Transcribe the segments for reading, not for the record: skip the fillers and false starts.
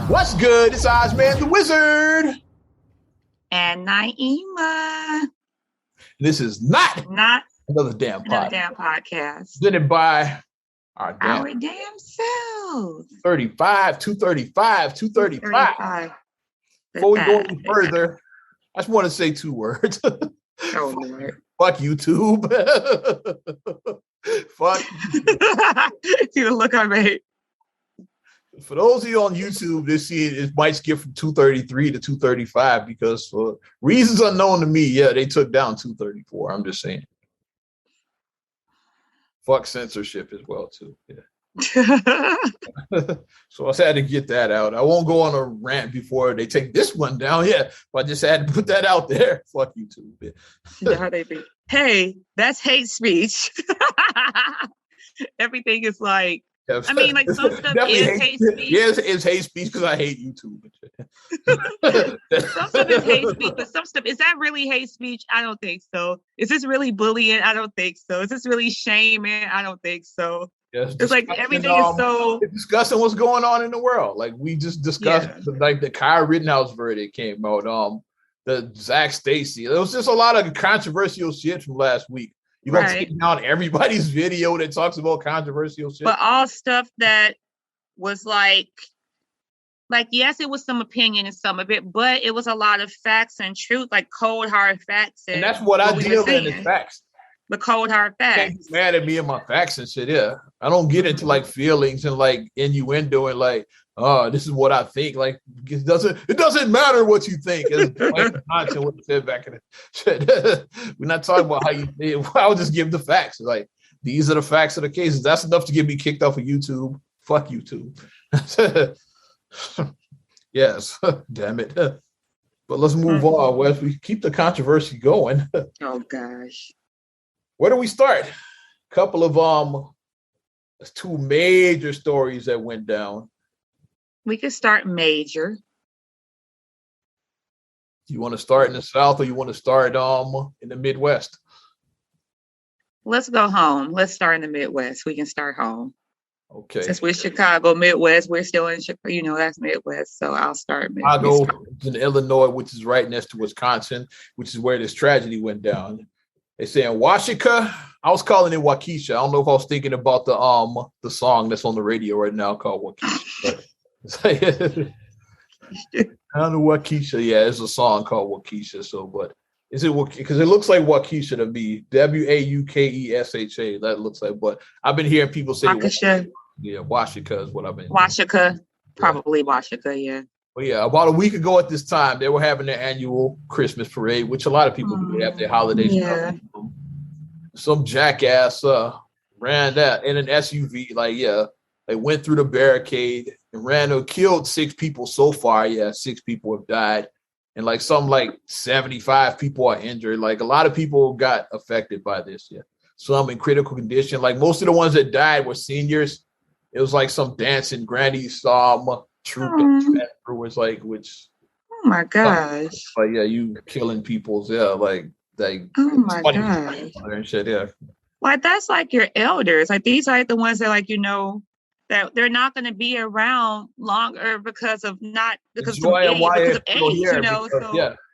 What's good? It's Ozman the Wizard. And Naima. This is not another damn podcast. Presented by our damn selves. 235. Before we go any further, I just want to say two words. Oh, Lord. Fuck YouTube. Fuck. See the look I made. For those of you on YouTube, this it might skip from 233 to 235 because for reasons unknown to me, they took down 234. I'm just saying. Fuck censorship as well, too. Yeah. So I just had to get that out. I won't go on a rant before they take this one down. Yeah, but I just had to put that out there. Fuck YouTube. Yeah. Hey, that's hate speech. Everything is like, I mean, like some stuff is hate speech. Yes, it's hate speech because I hate YouTube. Some stuff is hate speech, but some stuff, is that really hate speech? I don't think so. Is this really bullying? I don't think so. Is this really shaming? I don't think so. Yes, it's like everything is so discussing what's going on in the world. Like we just discussed, like the Kyle Rittenhouse verdict came out. The Zach Stacy. There was just a lot of controversial shit from last week. You gonna take down everybody's video that talks about controversial shit? But all stuff that was like yes, it was some opinion and some of it, but it was a lot of facts and truth, like cold hard facts. And that's what I deal in is facts. The cold hard facts. You can't be mad at me and my facts and shit. Yeah, I don't get into like feelings and like innuendo and like, oh, this is what I think. Like it doesn't matter what you think. It's like content what you said back in the shit. We're not talking about how you think. I'll just give the facts. Like these are the facts of the cases. That's enough to get me kicked off of YouTube. Fuck YouTube. Yes, damn it. But let's move on. Wes, we keep the controversy going. Oh gosh. Where do we start? A couple of two major stories that went down. We could start major. You want to start in the South or you want to start in the Midwest? Let's go home. Let's start in the Midwest. We can start home. Okay. Since we're Chicago, Midwest, we're still in Chicago. that's Midwest. So I'll start Midwest. I'll go in Illinois, which is right next to Wisconsin, which is where this tragedy went down. They say in Washika, I was calling it Waukesha. I don't know if I was thinking about the song that's on the radio right now called Waukesha. I don't know Waukesha. Yeah, it's a song called Waukesha. So, but is it because it looks like Waukesha to me? Waukesha. That looks like. But I've been hearing people say Waukesha. Yeah, Washika is what I've been. Washika, probably Washika. Yeah. Well, yeah, about a week ago at this time, they were having their annual Christmas parade, which a lot of people do. They have their holidays. Yeah. Some jackass ran that in an SUV. They went through the barricade and killed 6 people so far. Yeah, 6 people have died. And 75 people are injured. Like a lot of people got affected by this. Yeah. Some in critical condition. Like most of the ones that died were seniors. It was like some dancing granny troop that was like, which. Oh my gosh! Like you killing people's oh my gosh! And shit, yeah. Like that's like your elders. Like these are the ones that that they're not going to be around longer because of age.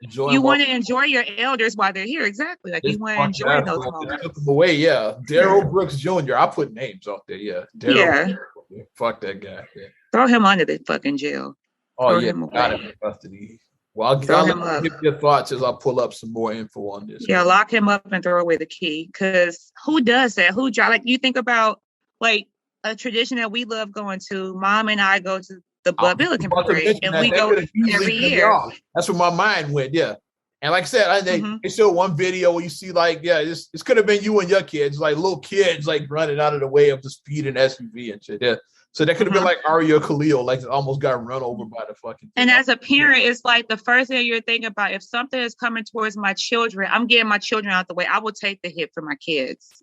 So you want to enjoy your elders while they're here. Exactly. Like you want to enjoy those moments. Took them away. Yeah, Daryl Brooks Jr. I put names out there. Yeah, Daryl. Yeah. Fuck that guy. Yeah. Throw him under the fucking jail. Oh, got him in custody. Well, I'll give your thoughts as I pull up some more info on this. Yeah, lock him up and throw away the key. Because who does that? You think about like a tradition that we love going to. Mom and I go to the Billiken Parade, and we go every year. That's where my mind went. Yeah. And like I said, they showed one video where you see this could have been you and your kids, like little kids, like running out of the way of the speeding SUV and shit. Yeah. So that could have been like Aria Khalil, like almost got run over by the fucking thing. And as a parent, it's like the first thing you're thinking about, if something is coming towards my children, I'm getting my children out the way. I will take the hit for my kids.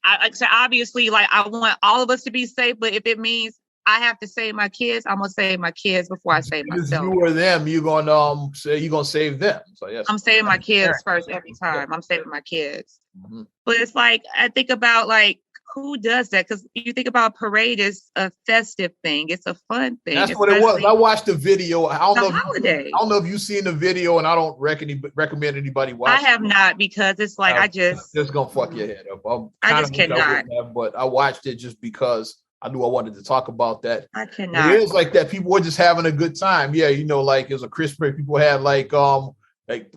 Obviously, I want all of us to be safe, but if it means I have to save my kids, I'm gonna save my kids before I save myself. You or them, you're gonna say you're gonna save them. So yes, I'm saving my kids first every time. I'm saving my kids. But it's like I think about who does that? Because you think about parade is a festive thing. It's a fun thing. That's what it was. I watched the video. I don't know if you've seen the video, and I don't recommend anybody watch. I have not, because it's like it's gonna fuck your head up. I just cannot. But I watched it just because I knew I wanted to talk about that. I cannot. It is like that. People were just having a good time. Yeah, like it was a Christmas. People had like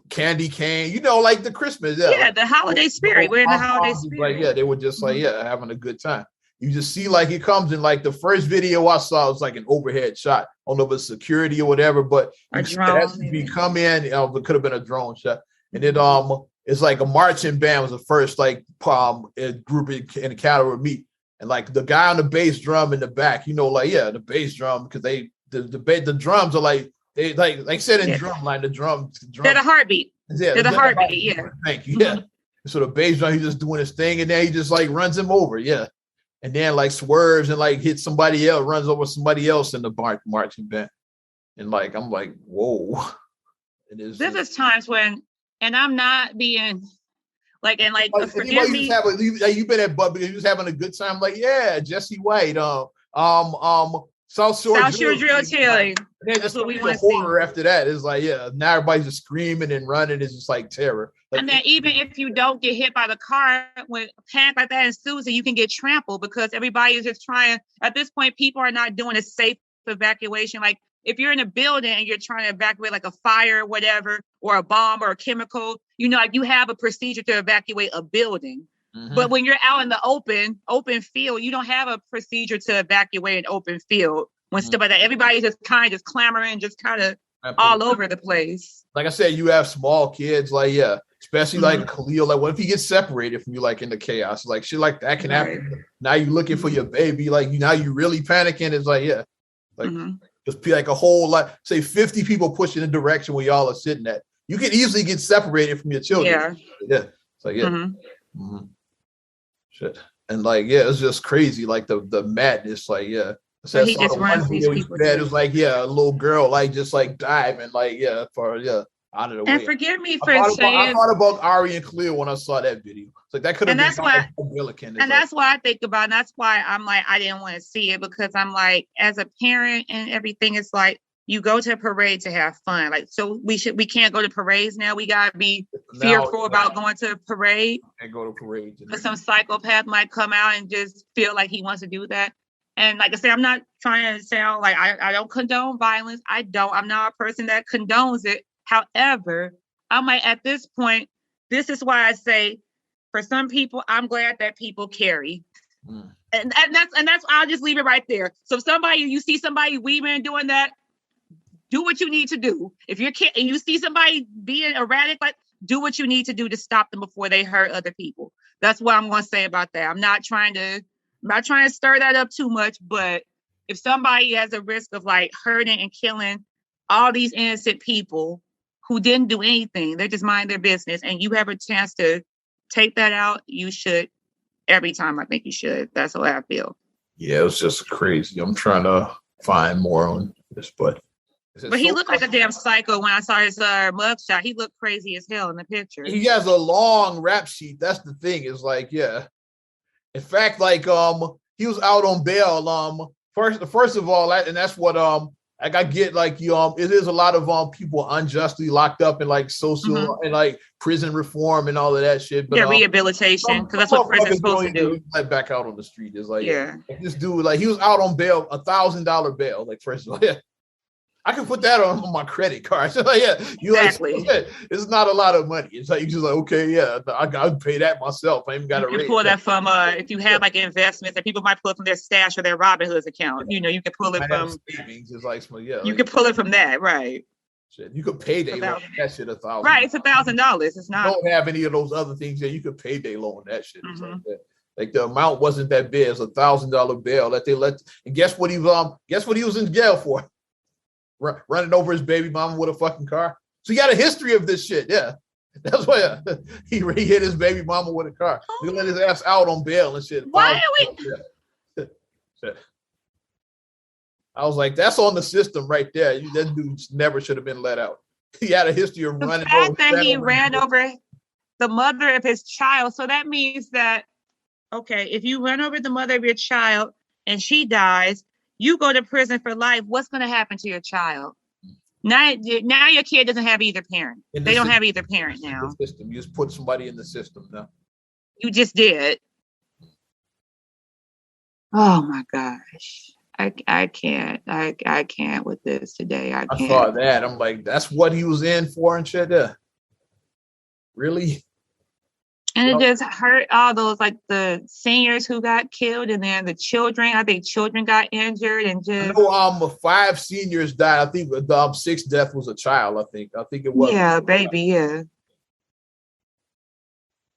candy cane, like the Christmas. Yeah, like, the holiday spirit. We're in the holiday spirit. Like, they were just like, having a good time. You just see like it comes in like the first video I saw was like an overhead shot. I don't know if it's security or whatever, but you come in, it could have been a drone shot. And it it's like a marching band was the first like group encounter with me. And like the guy on the bass drum in the back, the bass drum, because the drums are like they like said in drumline, the drums. They're the heartbeat. Yeah, they're the heartbeat. Yeah. Thank you. Yeah. So the bass drum, he's just doing his thing, and then he just like runs him over. Yeah. And then like swerves and like hits somebody else, runs over somebody else in the marching band. And like I'm like, whoa. There's times when, and I'm not being like, and like forgive me. You've been at Bubba, you was having a good time. Like, yeah, Jesse White, South Shore Drill Team. That's what we want to see. Horror after that is like, now everybody's just screaming and running. It's just like terror. Like, and then even if you don't get hit by the car, when a panic like that ensues, you can get trampled because everybody is just trying. At this point, people are not doing a safe evacuation. Like if you're in a building and you're trying to evacuate like a fire or whatever, or a bomb or a chemical, like you have a procedure to evacuate a building. Mm-hmm. But when you're out in the open field, you don't have a procedure to evacuate an open field. When stuff like that, everybody's just kind of just clamoring, just kind of all over the place. Like I said, you have small kids, like especially like Khalil. Like, what if he gets separated from you, like in the chaos? Like shit like that can happen. Now you're looking for your baby, like now you really panicking. It's like just be like a whole lot. Say 50 people pushing the direction where y'all are sitting at. You can easily get separated from your children. Yeah. It's like shit. And like it's just crazy. Like the madness. Like so he just runs these people. It was like a little girl like just like diving like out of the way. And forgive me for saying I thought about Ari and Cleo when I saw that video. It's like that could have been that's why I think about it. And that's why I'm like I didn't want to see it, because I'm like, as a parent and everything, it's like you go to a parade to have fun. Like, so we can't go to parades now. We gotta be fearful about going to a parade. And go to parades. But some psychopath might come out and just feel like he wants to do that. And like I said, I'm not trying to sound like I don't condone violence. I'm not a person that condones it. However, I'm like, at this point, this is why I say, for some people, I'm glad that people carry. And that's I'll just leave it right there. So if you see somebody weaving and doing that, do what you need to do. If you're and you see somebody being erratic, like, do what you need to do to stop them before they hurt other people. That's what I'm going to say about that. I'm not trying to stir that up too much, but if somebody has a risk of like hurting and killing all these innocent people who didn't do anything, they just mind their business, and you have a chance to take that out, you should. Every time, I think you should. That's the way I feel. Yeah, it was just crazy. I'm trying to find more on this, but he looked like a damn psycho when I saw his mugshot. He looked crazy as hell in the picture. He has a long rap sheet. That's the thing. Is like, in fact, like he was out on bail. First of all, and that's what like I get, like it is a lot of people unjustly locked up in like social and like prison reform and all of that shit. But rehabilitation, because that's what prison's supposed to do. Like back out on the street is like like this dude, like he was out on bail, $1,000 bail. Like, first of all, I can put that on my credit card. So like, exactly. Like, it's not a lot of money. It's like you just like, okay, I can pay that myself. I even got to pull that from if you have like investments, that people might pull it from their stash or their Robinhood account. You can pull it from savings. It's like, you can pull it from that, right? Shit, you could payday loan that shit $1,000. Right, it's $1,000. It's not. Don't have any of those other things that you could payday loan that shit. Like that. Like the amount wasn't that big. It's $1,000 bail that they let. And guess what he was in jail for? Running over his baby mama with a fucking car. So he got a history of this shit. Yeah, that's why he hit his baby mama with a car. He let his ass out on bail and shit. Why are we? I was like, that's on the system right there. That dude never should have been let out. He had a history of running over. The fact that he ran over the mother of his child, so that means that okay, if you run over the mother of your child and she dies, you go to prison for life. What's going to happen to your child? Now your kid doesn't have either parent. They don't have either parent now. The system. You just put somebody in the system now. You just did. Oh my gosh. I can't. I can't with this today. I can't. I saw that. I'm like, that's what he was in for and shit. Really? And it just hurt all those, like the seniors who got killed, and then the children. I think children got injured, and just. I know 5 seniors died. I think the 6th death was a child. I think it was. Yeah, baby. Yeah.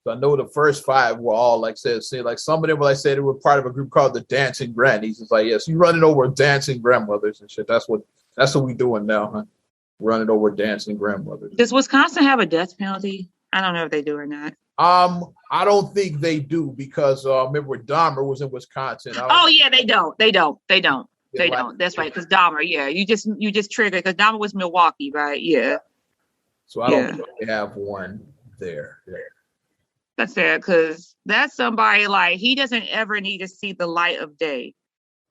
So I know the first 5 were all like say like some of them, like they were part of a group called the Dancing Grannies. It's like, yes, you running over dancing grandmothers and shit. That's what we doing now, huh? Running over dancing grandmothers. Does Wisconsin have a death penalty? I don't know if they do or not. I don't think they do because remember Dahmer was in Wisconsin. Oh yeah, they don't. They don't. That's right. Because Dahmer, yeah, you just triggered because Dahmer was Milwaukee, right? Yeah. So I don't think they have one there. Yeah. That's sad because that's somebody like he doesn't ever need to see the light of day.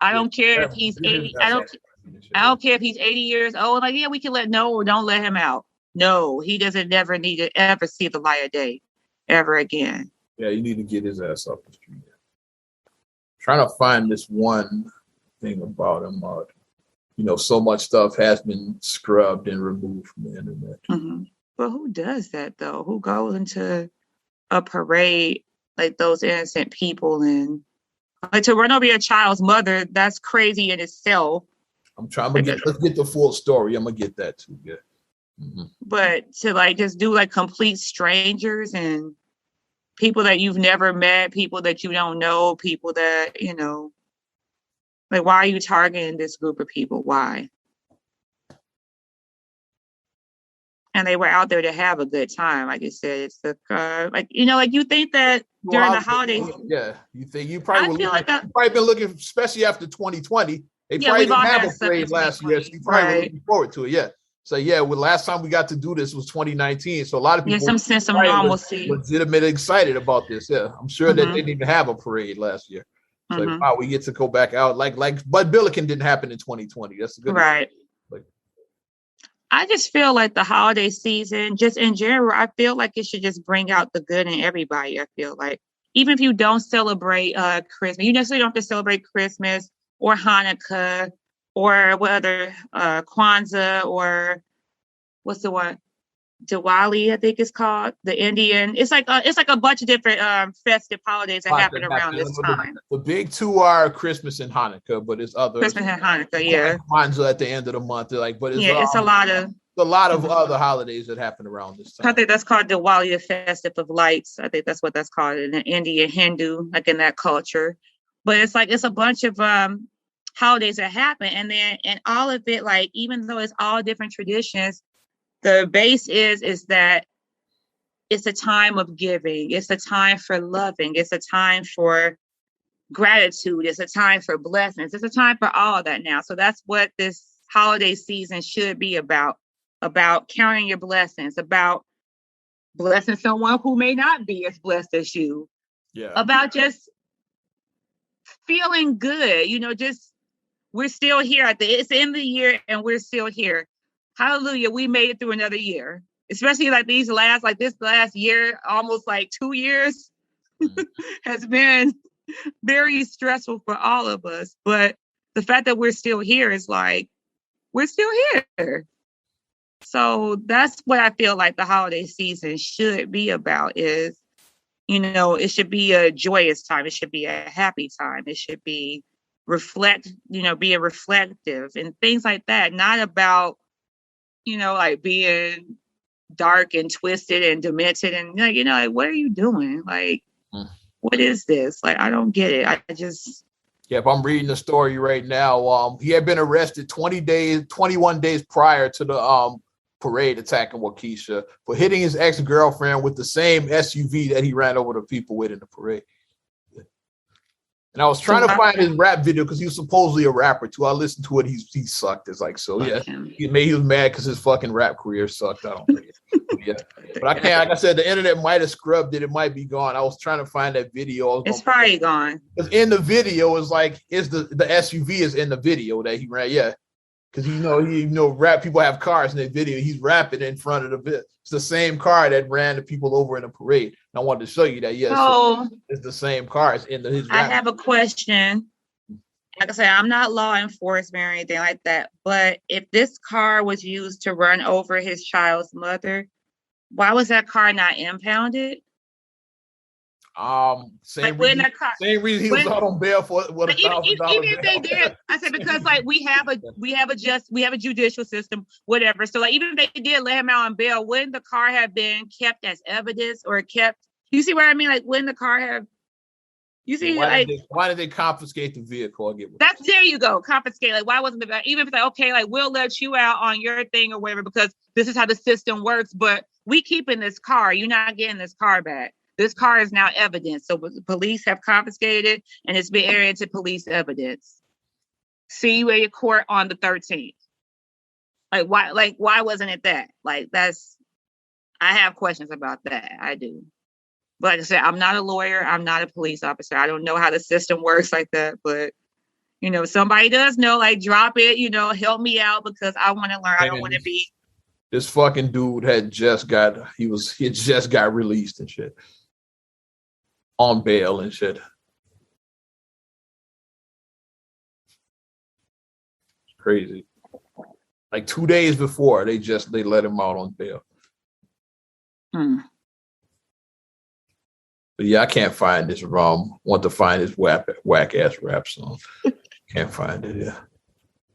I don't care if he's 80. I don't care if he's 80 years old. Like, yeah, we can don't let him out. No, he doesn't never need to ever see the light of day ever again. Yeah, you need to get his ass off the street. Trying to find this one thing about him. So much stuff has been scrubbed and removed from the internet. Mm-hmm. But who does that though? Who goes into a parade like those innocent people and like to run over your child's mother? That's crazy in itself. Let's get the full story. I'm gonna get that too. Yeah. Mm-hmm. But to like just do like complete strangers and people that you've never met, people that you don't know, people that, like, why are you targeting this group of people? Why? And they were out there to have a good time. Like you said, it's the, you think that during the holidays. Yeah. You think you probably probably been looking, especially after 2020. They probably didn't have a parade last year. So you probably were looking forward to it. Yeah. So yeah, last time we got to do this was 2019. So a lot of people some sense of normalcy. Legitimately excited about this. Yeah, I'm sure that they didn't even have a parade last year. So wow, we get to go back out like Bud Billiken didn't happen in 2020. That's a good right. I just feel like the holiday season, just in general, I feel like it should just bring out the good in everybody. I feel like even if you don't celebrate Christmas, you necessarily don't have to celebrate Christmas or Hanukkah. Or whether Kwanzaa or what's the one? Diwali, I think it's called, the Indian. It's like a bunch of different festive holidays that happen around this time. The big 2 are Christmas and Hanukkah, but it's other Christmas and Hanukkah, yeah. Kwanzaa at the end of the month, but it's it's a lot of other holidays that happen around this time. I think that's called Diwali, the Festive of Lights. I think that's what that's called in Indian Hindu, like in that culture. But it's a bunch of holidays that happen, and all of it, like, even though it's all different traditions, the base is that it's a time of giving, it's a time for loving, it's a time for gratitude, it's a time for blessings, it's a time for all that now. So that's what this holiday season should be about counting your blessings, about blessing someone who may not be as blessed as you, about just feeling good, just we're still here it's the end of the year and we're still here. Hallelujah. We made it through another year, especially like this last year, almost like 2 years has been very stressful for all of us. But the fact that we're still here is like, we're still here. So that's what I feel like the holiday season should be about is, it should be a joyous time. It should be a happy time. It should be being reflective and things like that. Not about, like being dark and twisted and demented and like, what are you doing? Like, what is this? Like, I don't get it. If I'm reading the story right now, he had been arrested 21 days prior to the parade attack in Waukesha for hitting his ex-girlfriend with the same SUV that he ran over the people with in the parade. And I was trying to find his rap video because he was supposedly a rapper too. I listened to it. He sucked. It's like, so yeah. He was mad because his fucking rap career sucked. I don't think Yeah, but I can't. Like I said, the internet might have scrubbed it. It might be gone. I was trying to find that video. It's probably gone. Because in the video is like, is the SUV is in the video that he ran. Yeah, because rap people have cars in the video. He's rapping in front of the bit. It's the same car that ran the people over in the parade. And I wanted to show you that. Yeah, so it's the same cars in his. I have a question. Like I said, I'm not law enforcement or anything like that. But if this car was used to run over his child's mother, why was that car not impounded? Same reason he was out on bail for what $1,000. Even if they did, I said because like we have a judicial system, whatever. So like even if they did let him out on bail, wouldn't the car have been kept as evidence or kept? You see what I mean? Like wouldn't the car have? You see, why did they confiscate the vehicle? There you go, confiscate. Like, why wasn't it? Even if it's like, okay, like we'll let you out on your thing or whatever because this is how the system works. But we keeping this car. You're not getting this car back. This car is now evidence. So the police have confiscated it, and it's been added to police evidence. See you at your court on the 13th. Like why? Like why wasn't it that? Like that's. I have questions about that. I do. But like I said, I'm not a lawyer. I'm not a police officer. I don't know how the system works like that. But, somebody does know, like, drop it, help me out because I want to learn. I don't want to be. This fucking dude he had just got released and shit. On bail and shit. Crazy. Like 2 days before, they let him out on bail. But yeah, I can't find this want to find this whack ass rap song. Can't find it, yeah.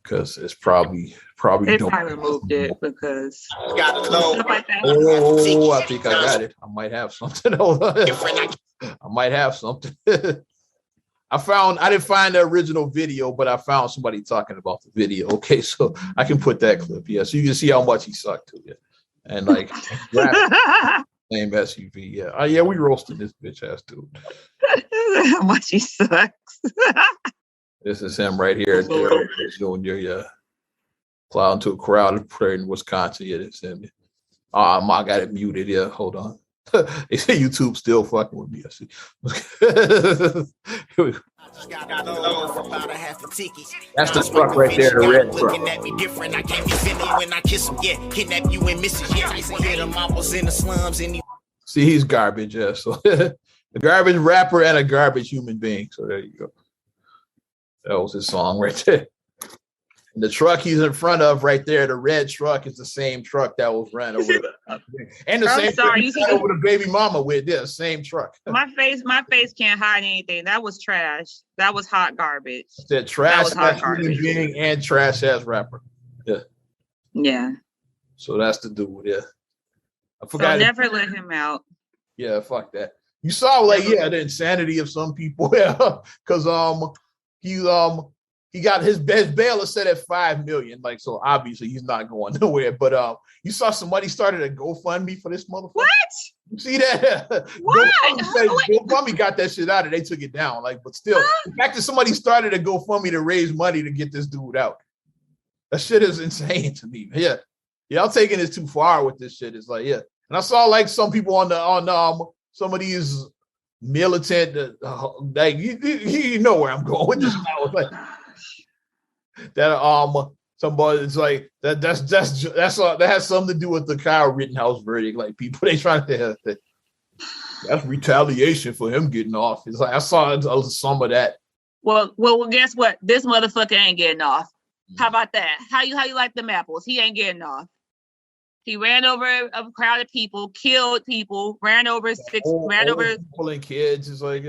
Because it's probably they probably removed it because stuff like that. Oh, I think I got it. I might have something. I might have something. I didn't find the original video, but I found somebody talking about the video. Okay, so I can put that clip, yeah. So you can see how much he sucked to you. And like same SUV, yeah. Yeah, we roasted this bitch ass dude. How much he sucks. This is him right here. Junior, yeah. Plowing to a crowded parade in Wisconsin. Yeah, it's him. I got it muted. Yeah, hold on. They say YouTube still fucking with me. I see. Here we go. That's the truck right there, the red truck. Looking at me different, I can't be feeling when I kiss him. Yeah, kidnap you and misses. Yeah, I hit him almost in the slums. And see, he's garbage. Yeah, so a garbage rapper and a garbage human being. So there you go. That was his song right there. And the truck he's in front of right there, the red truck, is the same truck that was ran over and the same truck over the baby mama with. Yeah, same truck. My face can't hide anything. That was trash. That was hot garbage. That trash ass human being and trash ass rapper. Yeah. Yeah. So that's the dude. Yeah. I forgot. So never let him out. Yeah, fuck that. You saw the insanity of some people. Yeah, because he got his bail is set at $5 million. Like, so obviously he's not going nowhere. But you saw somebody started a GoFundMe for this motherfucker. What? You see that? What? GoFundMe got that shit out and they took it down. Like, but still, the fact that somebody started a GoFundMe to raise money to get this dude out. That shit is insane to me. Yeah. Y'all taking this too far with this shit. It's like, yeah. And I saw like some people on some of these militant like you know where I'm going with this now. Like that somebody it's like that has something to do with the Kyle Rittenhouse verdict. Like people they trying to that's retaliation for him getting off. It's like I saw some of that. Well, guess what? This motherfucker ain't getting off. How about that? How you like them apples? He ain't getting off. He ran over a crowd of people, killed people, ran over people and kids. It's like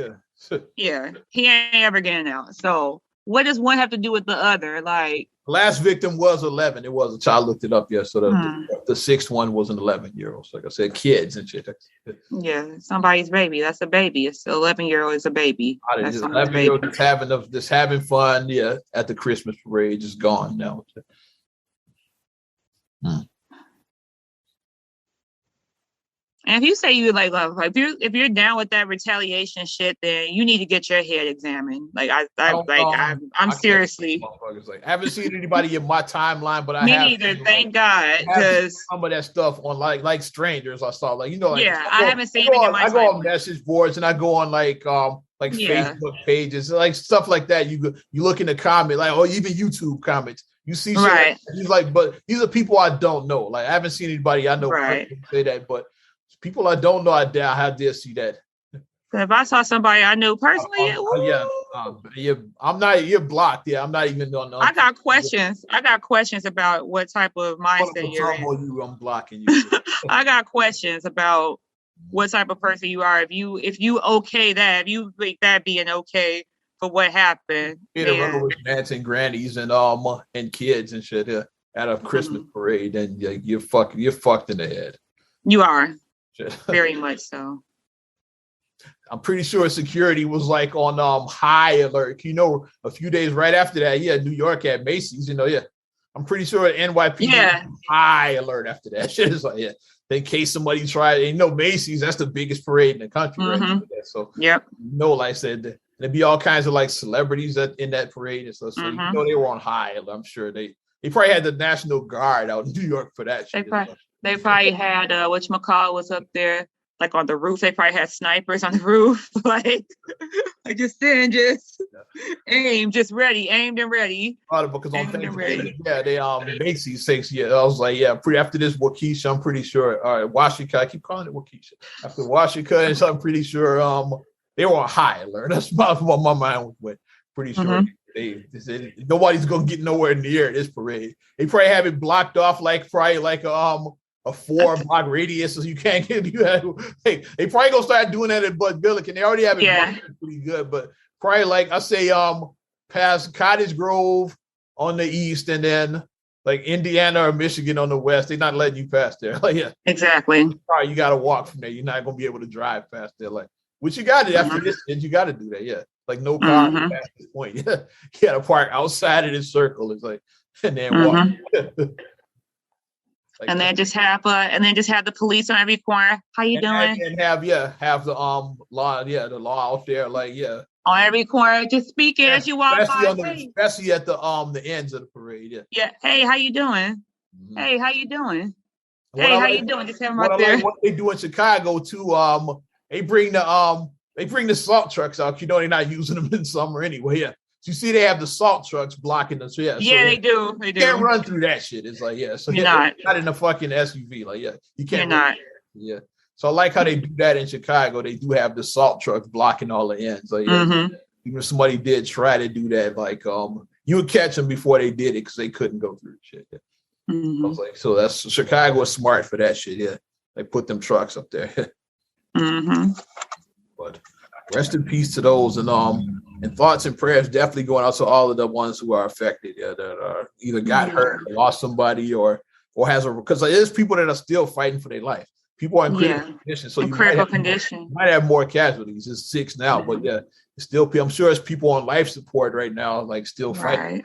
yeah, he ain't ever getting out. So what does one have to do with the other? Like last victim was 11. It was a child. Looked it up. Yeah, so the sixth one was an 11-year-old. So like I said, kids and shit. Yeah, somebody's baby. That's a baby. It's 11-year-old is a baby. That's 11-year-old just having fun. Yeah, at the Christmas parade, just gone now. And if you say you like if you're down with that retaliation shit, then you need to get your head examined. Like I'm seriously. Like, I haven't seen anybody in my timeline, but I me have. Neither, thank God, because some of that stuff on like strangers I saw, like I haven't seen it in my I go on message boards and I go on like Facebook pages, like stuff like that. You look in the comment, like even YouTube comments. You see shit right. He's like, but these are people I don't know. Like I haven't seen anybody I know say that, but people I don't know, I dare see that. If I saw somebody I knew personally, I'm not. You're blocked. Yeah, I'm not even on. I got questions. I got questions about what type of mindset you're in. I'm blocking you. I got questions about what type of person you are. If you okay that, if you make that being okay for what happened. With aunts and grannies and kids and shit at a Christmas parade, and you're fucked in the head. You are. Very much so. I'm pretty sure security was like on high alert. A few days right after that, New York had Macy's. I'm pretty sure NYPD was high alert after that. Shit is like in case somebody tried. Macy's, that's the biggest parade in the country. Mm-hmm. Right? So like I said, there'd be all kinds of like celebrities in that parade and stuff. So they were on high alert. I'm sure they probably had the National Guard out in New York for that shit. They probably had whatchamacallit was up there, like on the roof. They probably had snipers on the roof, like just sitting, just aimed and ready. Because on Thanksgiving, they Macy's 6 years. I was like, after this Waukesha, I'm pretty sure. All right, Washington. I keep calling it Waukesha. After Washington, so I'm pretty sure they were on high alert. That's what my mind went. Pretty sure. They said nobody's gonna get nowhere near this parade. They probably have it blocked off like a 4-block radius, so you can't get they probably gonna start doing that at Bud Billiken. They already have it blocked pretty good, but probably like I say past Cottage Grove on the east, and then like Indiana or Michigan on the west. They're not letting you pass there. Exactly. Sorry, you gotta walk from there. You're not gonna be able to drive past there. Which you got to after this, and you got to do that. Like no car past this point. You got to park outside of this circle. It's like, and then walk. And then just have the police on every corner. How you doing? And have the law, the law out there, on every corner, just speaking as you walk by. Especially at the ends of the parade. Yeah. Hey, how you doing? Hey, how you doing? Hey, how you doing? Just have them right there. What they do in Chicago too. They bring the salt trucks out. They're not using them in summer anyway. Yeah. So you see, they have the salt trucks blocking us. Yeah. They do. They do. You can't run through that shit. It's like, So you're not in a fucking SUV. You can't. You're not. Yeah. So I like how they do that in Chicago. They do have the salt trucks blocking all the ends. Even if somebody did try to do that, you would catch them before they did it because they couldn't go through the shit. Yeah. I was like, so that's Chicago is smart for that shit. Yeah. They put them trucks up there. But rest in peace to those, and thoughts and prayers definitely going out to all of the ones who are affected, that are either got hurt, lost somebody, or has because there's people that are still fighting for their life. People are in critical condition, so you might have more casualties. It's 6 now, but it's still. I'm sure it's people on life support right now, still fighting.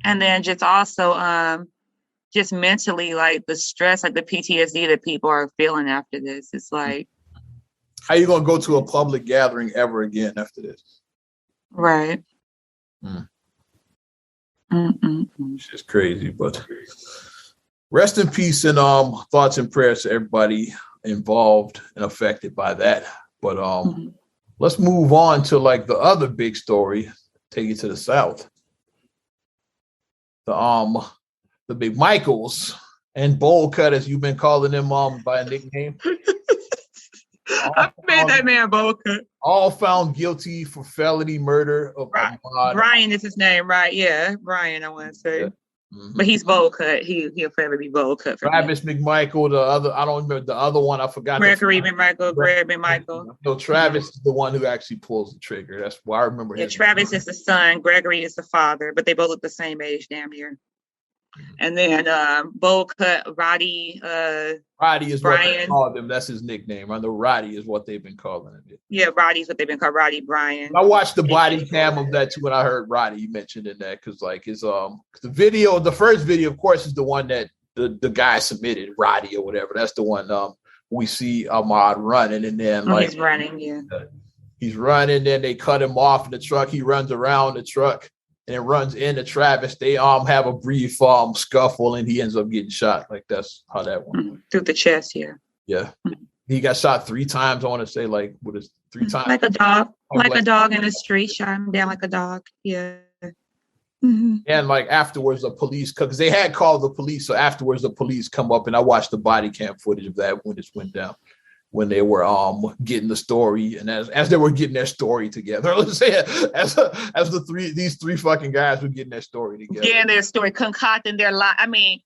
And then just also, just mentally, the stress, the PTSD that people are feeling after this. It's like, how you gonna go to a public gathering ever again after this? Right. It's just crazy, but rest in peace, and thoughts and prayers to everybody involved and affected by that. But let's move on to the other big story. Take you to the South. The Big Michaels and Bowl Cut, as you've been calling them by a nickname. I made that man Bowl Cut. All found guilty for felony murder of Brian is his name, right? Yeah, Brian, I want to say. Yeah. But he's Bowl Cut. He'll forever be Bowl Cut for Travis McMichael, the other, I don't remember the other one. I forgot. Greg McMichael. No, Travis is the one who actually pulls the trigger. That's why I remember. Yeah, Travis is the son. Gregory is the father, but they both look the same age, damn near. And then Bowl Cut, Roddy. Roddy is Brian. What they call them. That's his nickname. I know Roddy is what they've been calling him. Yeah, Roddy's what they've been called. Roddy Brian. I watched the body cam of that too when I heard Roddy mentioned in that, because his the first video, of course, is the one that the guy submitted, Roddy or whatever. That's the one we see Ahmad running, and then like he's running, yeah. He's running, then they cut him off in the truck. He runs around the truck and it runs into Travis. They have a brief scuffle, and he ends up getting shot. Like that's how that went. Through the chest, yeah. Yeah. He got shot 3 times. I want to say like what is 3 times? Like a dog. Like a dog in the street, shot him down like a dog. Yeah. And like afterwards, the police, because they had called the police. So afterwards, the police come up, and I watched the body cam footage of that when it went down, when they were getting the story, and as they were getting their story together. Let's say as these three fucking guys were getting their story together. Getting their story, concocting their life. I mean,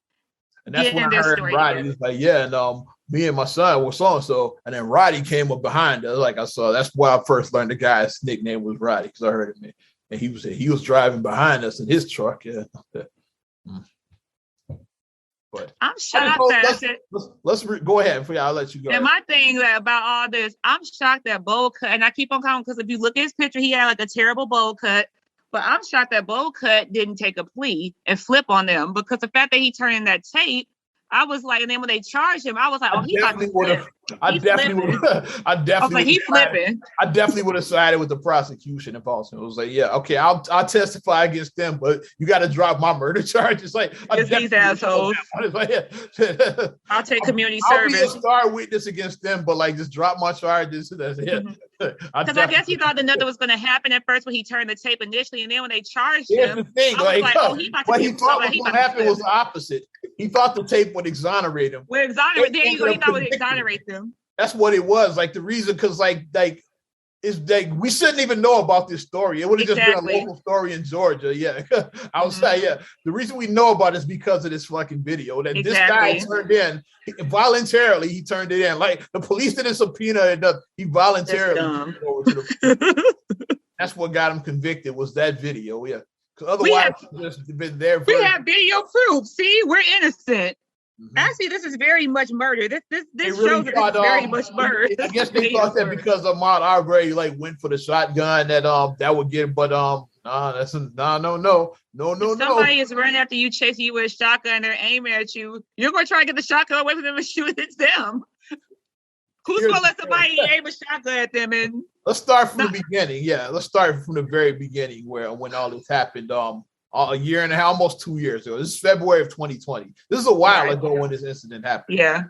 and that's when I heard Roddy was like, yeah, and me and my son were so and so, and then Roddy came up behind us. Like I saw, that's why I first learned the guy's nickname was Roddy, because I heard it. And he was driving behind us in his truck. Yeah. But I'm shocked let's go ahead. I'll let you go. And my thing about all this, I'm shocked that bowl cut, and I keep on calling because if you look at his picture, he had like a terrible bowl cut. But I'm shocked that bowl cut didn't take a plea and flip on them, because the fact that he turned in that tape, I was like, and then when they charged him, I was like, oh, he definitely would have sided with the prosecution if also. It was like, yeah, okay, I'll testify against them, but you got to drop my murder charges. Like, these assholes. Like, yeah. I'll take community service. I'll be a star witness against them, but like, just drop my charges. That's it. Because I guess he thought that nothing was going to happen at first when he turned the tape initially, and then when they charged him, the thing, what he thought was going to happen was the opposite. He thought the tape would exonerate him. He thought it would exonerate them. That's what it was. Like the reason, because like it's like we shouldn't even know about this story. It would have just been a local story in Georgia. Yeah, I was saying, yeah. The reason we know about it is because of this fucking video that this guy turned in voluntarily. He turned it in. Like the police didn't subpoena it. He voluntarily turned it over to the That's what got him convicted, was that video. Yeah, because otherwise just been there. We have video proof. See, we're innocent. Actually, this is very much murder. This really shows that it's very much murder. I guess they thought that because Ahmaud Arbery like went for the shotgun that would get, but no. Somebody is running after you, chasing you with a shotgun, they're aiming at you. You're gonna try to get the shotgun away from them and shoot at them. Who's gonna let somebody aim a shotgun at them? And let's start from the beginning. Yeah, let's start from the very beginning, when all this happened. A year and a half, almost 2 years ago. This is February of 2020. This is a while ago when this incident happened. Yeah.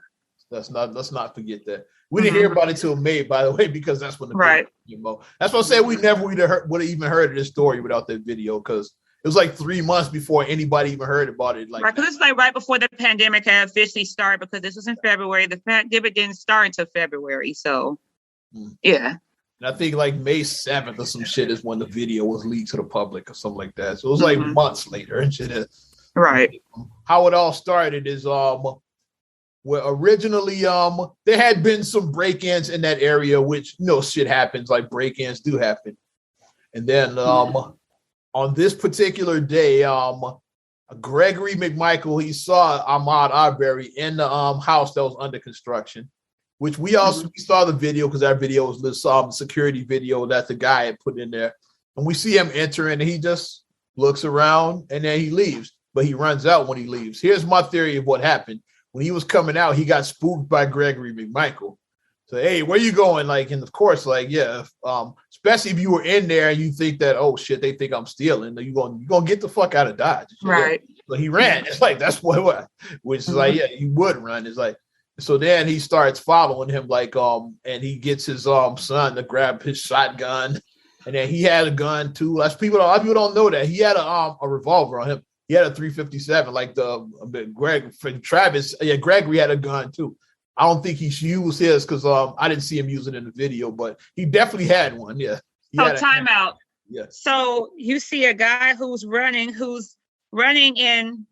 Let's not forget that. We didn't hear about it till May, by the way, because that's when the video came. That's what I said. We never would have even heard of this story without that video, because it was like 3 months before anybody even heard about it. Like, because it's like right before the pandemic had officially started, because this was in February. The pandemic didn't start until February. So, yeah. And I think like May 7th or some shit is when the video was leaked to the public or something like that. So it was like months later and shit. Right. How it all started is where originally there had been some break-ins in that area, which shit happens, like break-ins do happen. And then on this particular day, Gregory McMichael, he saw Ahmaud Arbery in the house that was under construction. Which we saw the video, because our video was this security video that the guy had put in there. And we see him entering, and he just looks around, and then he leaves. But he runs out when he leaves. Here's my theory of what happened. When he was coming out, he got spooked by Gregory McMichael. So, hey, where you going? Like, and of course, like, yeah, especially if you were in there and you think that, oh shit, they think I'm stealing, you're gonna get the fuck out of Dodge. Right. So he ran. It's like that's what which is like, yeah, he would run. It's like. So then he starts following him, like, and he gets his son to grab his shotgun, and then he had a gun too. A lot of people don't know that he had a revolver on him. He had a 357, like Travis. Yeah, Gregory had a gun too. I don't think he used his because I didn't see him use it in the video, but he definitely had one. Yeah. Time out. Yeah. So you see a guy who's running in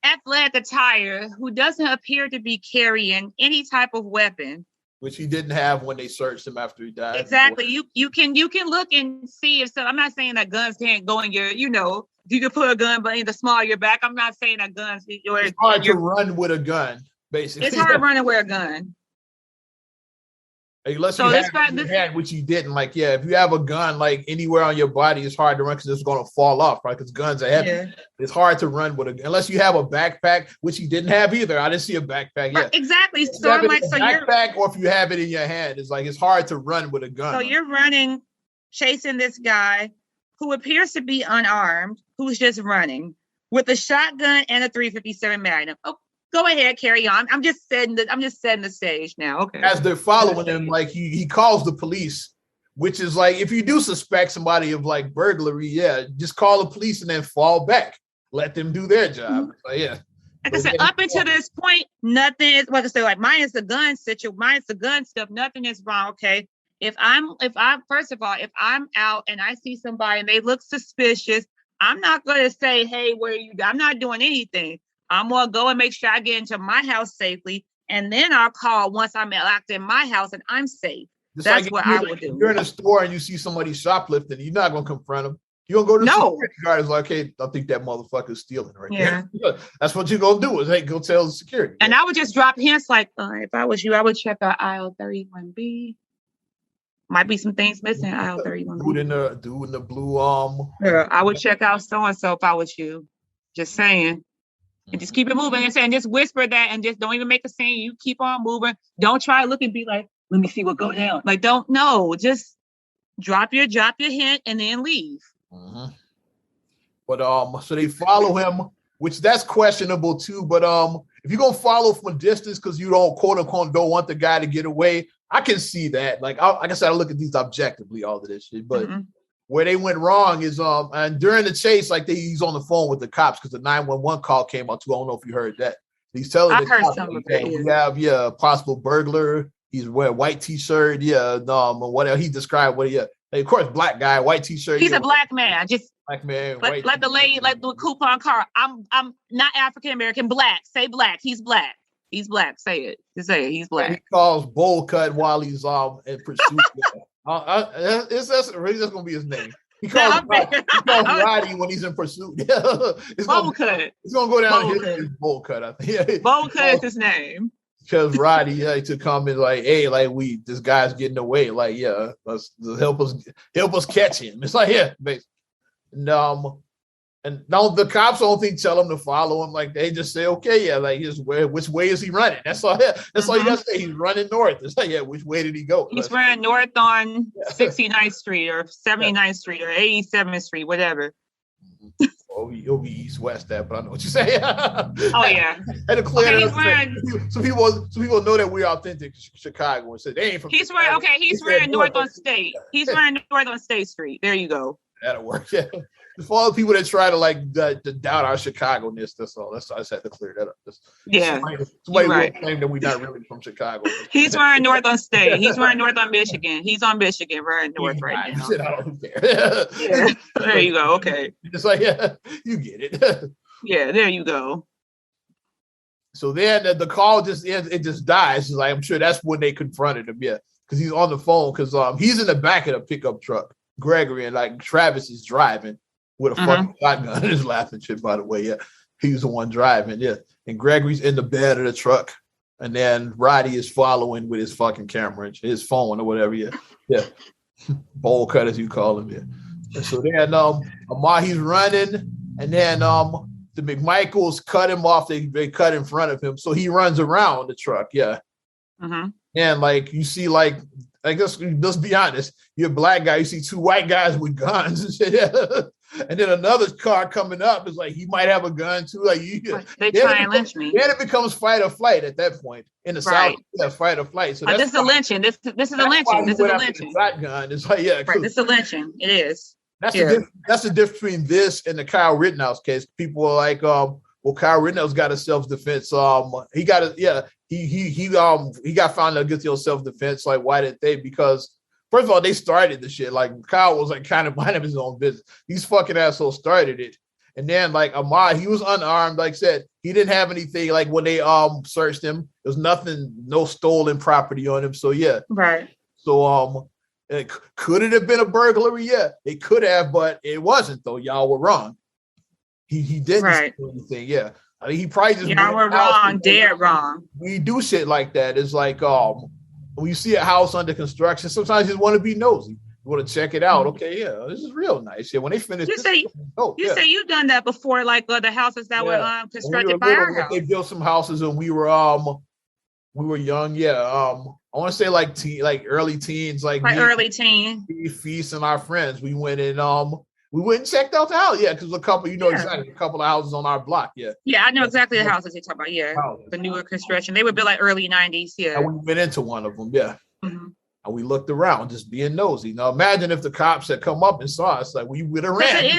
athletic attire, who doesn't appear to be carrying any type of weapon, which he didn't have when they searched him after he died. Exactly. You can look and see if so. I'm not saying that guns can't go in your, you can put a gun but in the small of your back. I'm not saying that guns. It's hard to run with a gun, basically. It's hard running with a gun. Unless you have it in your hand, which you didn't. Like, yeah, if you have a gun like anywhere on your body, it's hard to run because it's going to fall off, right? Because guns are heavy. Yeah. It's hard to run with unless you have a backpack, which he didn't have either. I didn't see a backpack yet. Exactly. So I'm like, so backpack, or if you have it in your hand, it's like it's hard to run with a gun. So you're running, chasing this guy who appears to be unarmed, who's just running with a shotgun and a 357 Magnum. Oh, go ahead, carry on. I'm just setting the stage now. Okay. As they're following him, like he calls the police, which is like if you do suspect somebody of like burglary, yeah, just call the police and then fall back. Let them do their job. So, yeah. Like I said, up until this point, nothing is like I said, like minus the gun situation, minus the gun stuff, nothing is wrong. Okay. If I'm first of all, if I'm out and I see somebody and they look suspicious, I'm not gonna say, hey, where are you? I'm not doing anything. I'm gonna go and make sure I get into my house safely, and then I'll call once I'm locked in my house and I'm safe. Just That's like what I would do. You're in a store and you see somebody shoplifting, you're not gonna confront them. You're gonna go to the security guard. It's like, hey, I think that motherfucker's stealing right there. That's what you're gonna do. Is hey, go tell the security. And I would just drop hints like, if I was you, I would check out aisle 31B. Might be some things missing in aisle 31B. Dude in the blue Yeah, I would check out so and so if I was you. Just saying. And just keep it moving and just whisper that and just don't even make a scene. You keep on moving. Don't try to look and be like, let me see what go down. Like, don't know. Just drop your hint and then leave. Mm-hmm. But so they follow him, which that's questionable too. But if you're gonna follow from a distance because you don't quote unquote don't want the guy to get away, I can see that. Like I said, I look at these objectively, all of this shit. But where they went wrong is and during the chase, like he's on the phone with the cops because the 911 call came out too. I don't know if you heard that. He's telling the cops we have possible burglar. He's wearing a white t-shirt, whatever he described. Of course, black guy, white t-shirt. He's a black man. Just black man. Like the lady, like the coupon car. I'm not African American. Black. Say black. He's black. He's black. Say it. Just say it. He's black. He calls bowl cut while he's in pursuit. It's just gonna be his name. He calls Roddy when he's in pursuit. Bowl cut. It's gonna go down his bowl cut. I think. Bowl cut is his name. Because Roddy to come in like, hey, like this guy's getting away. Like, yeah, let's help us catch him. It's like, yeah, basically. And no, the cops don't tell him to follow him. Like they just say, okay, yeah, like which way is he running? That's all. Yeah, that's all you gotta say. He's running north. It's like, yeah, which way did he go? He's running north on 69th Street or 79th Street or 87th Street, whatever. He'll be east west that, but I know what you're saying. Oh yeah. And to clear so people know that we're authentic Chicago and say they ain't from. He's running. Okay, he's running north on State. He's running north on State Street. There you go. That'll work. Yeah. For all the people that try to doubt our Chicago-ness, that's all. I just had to clear that up. Somebody will claim that we're not really from Chicago. He's running north on State. He's running north on Michigan. He's on Michigan, running north right now. I don't care. Yeah. There you go. Okay. It's like, yeah, you get it. Yeah, there you go. So then the call just ends. It just dies. It's like, I'm sure that's when they confronted him. Yeah, because he's on the phone. Because he's in the back of the pickup truck, Gregory, and like Travis is driving with a fucking shotgun. He's laughing shit, by the way. Yeah, he was the one driving. Yeah, and Gregory's in the bed of the truck, and then Roddy is following with his fucking camera, his phone or whatever. Yeah, bowl cut as you call him. Yeah. And so then Amar, he's running, and then the McMichaels cut him off. They cut in front of him, so he runs around the truck. Yeah, and like you see, like I guess let's be honest, you're a black guy. You see two white guys with guns and shit. And then another car coming up is like he might have a gun too. Like they try and lynch me. Then it becomes fight or flight at that point in the South. Yeah, fight or flight. So this is a lynching. This is a lynching. This is a lynching. Shotgun. It's like this is a lynching. It is. That's the difference between this and the Kyle Rittenhouse case. People are like, well, Kyle Rittenhouse got a self-defense. He got found out guilty of self-defense. Like, why did they? Because first of all, they started the shit. Like Kyle was like kind of minding his own business. These fucking assholes started it. And then like Ahmad, he was unarmed. Like I said, he didn't have anything. Like when they searched him, there was nothing, no stolen property on him. So yeah. Right. So could it have been a burglary? Yeah, it could have, but it wasn't though. Y'all were wrong. He didn't do anything. Yeah. I mean, he probably just y'all were wrong, dead wrong. We do shit like that. It's like when you see a house under construction, sometimes you want to be nosy. You want to check it out. Okay, yeah, this is real nice. Yeah, when they finish, you say you've done that before, like the houses that were constructed by our house. They built some houses and we were young. Yeah, I want to say like early teens, like early teen. Feast and our friends. We went and checked out the house. Yeah, because a couple, exactly, a couple of houses on our block. Yeah. Yeah, I know exactly the houses you're talking about. Yeah, the newer construction. They were built like early 90s. Yeah. And we went into one of them. Yeah. Mm-hmm. And we looked around, just being nosy. Now imagine if the cops had come up and saw us, like we would have ran. It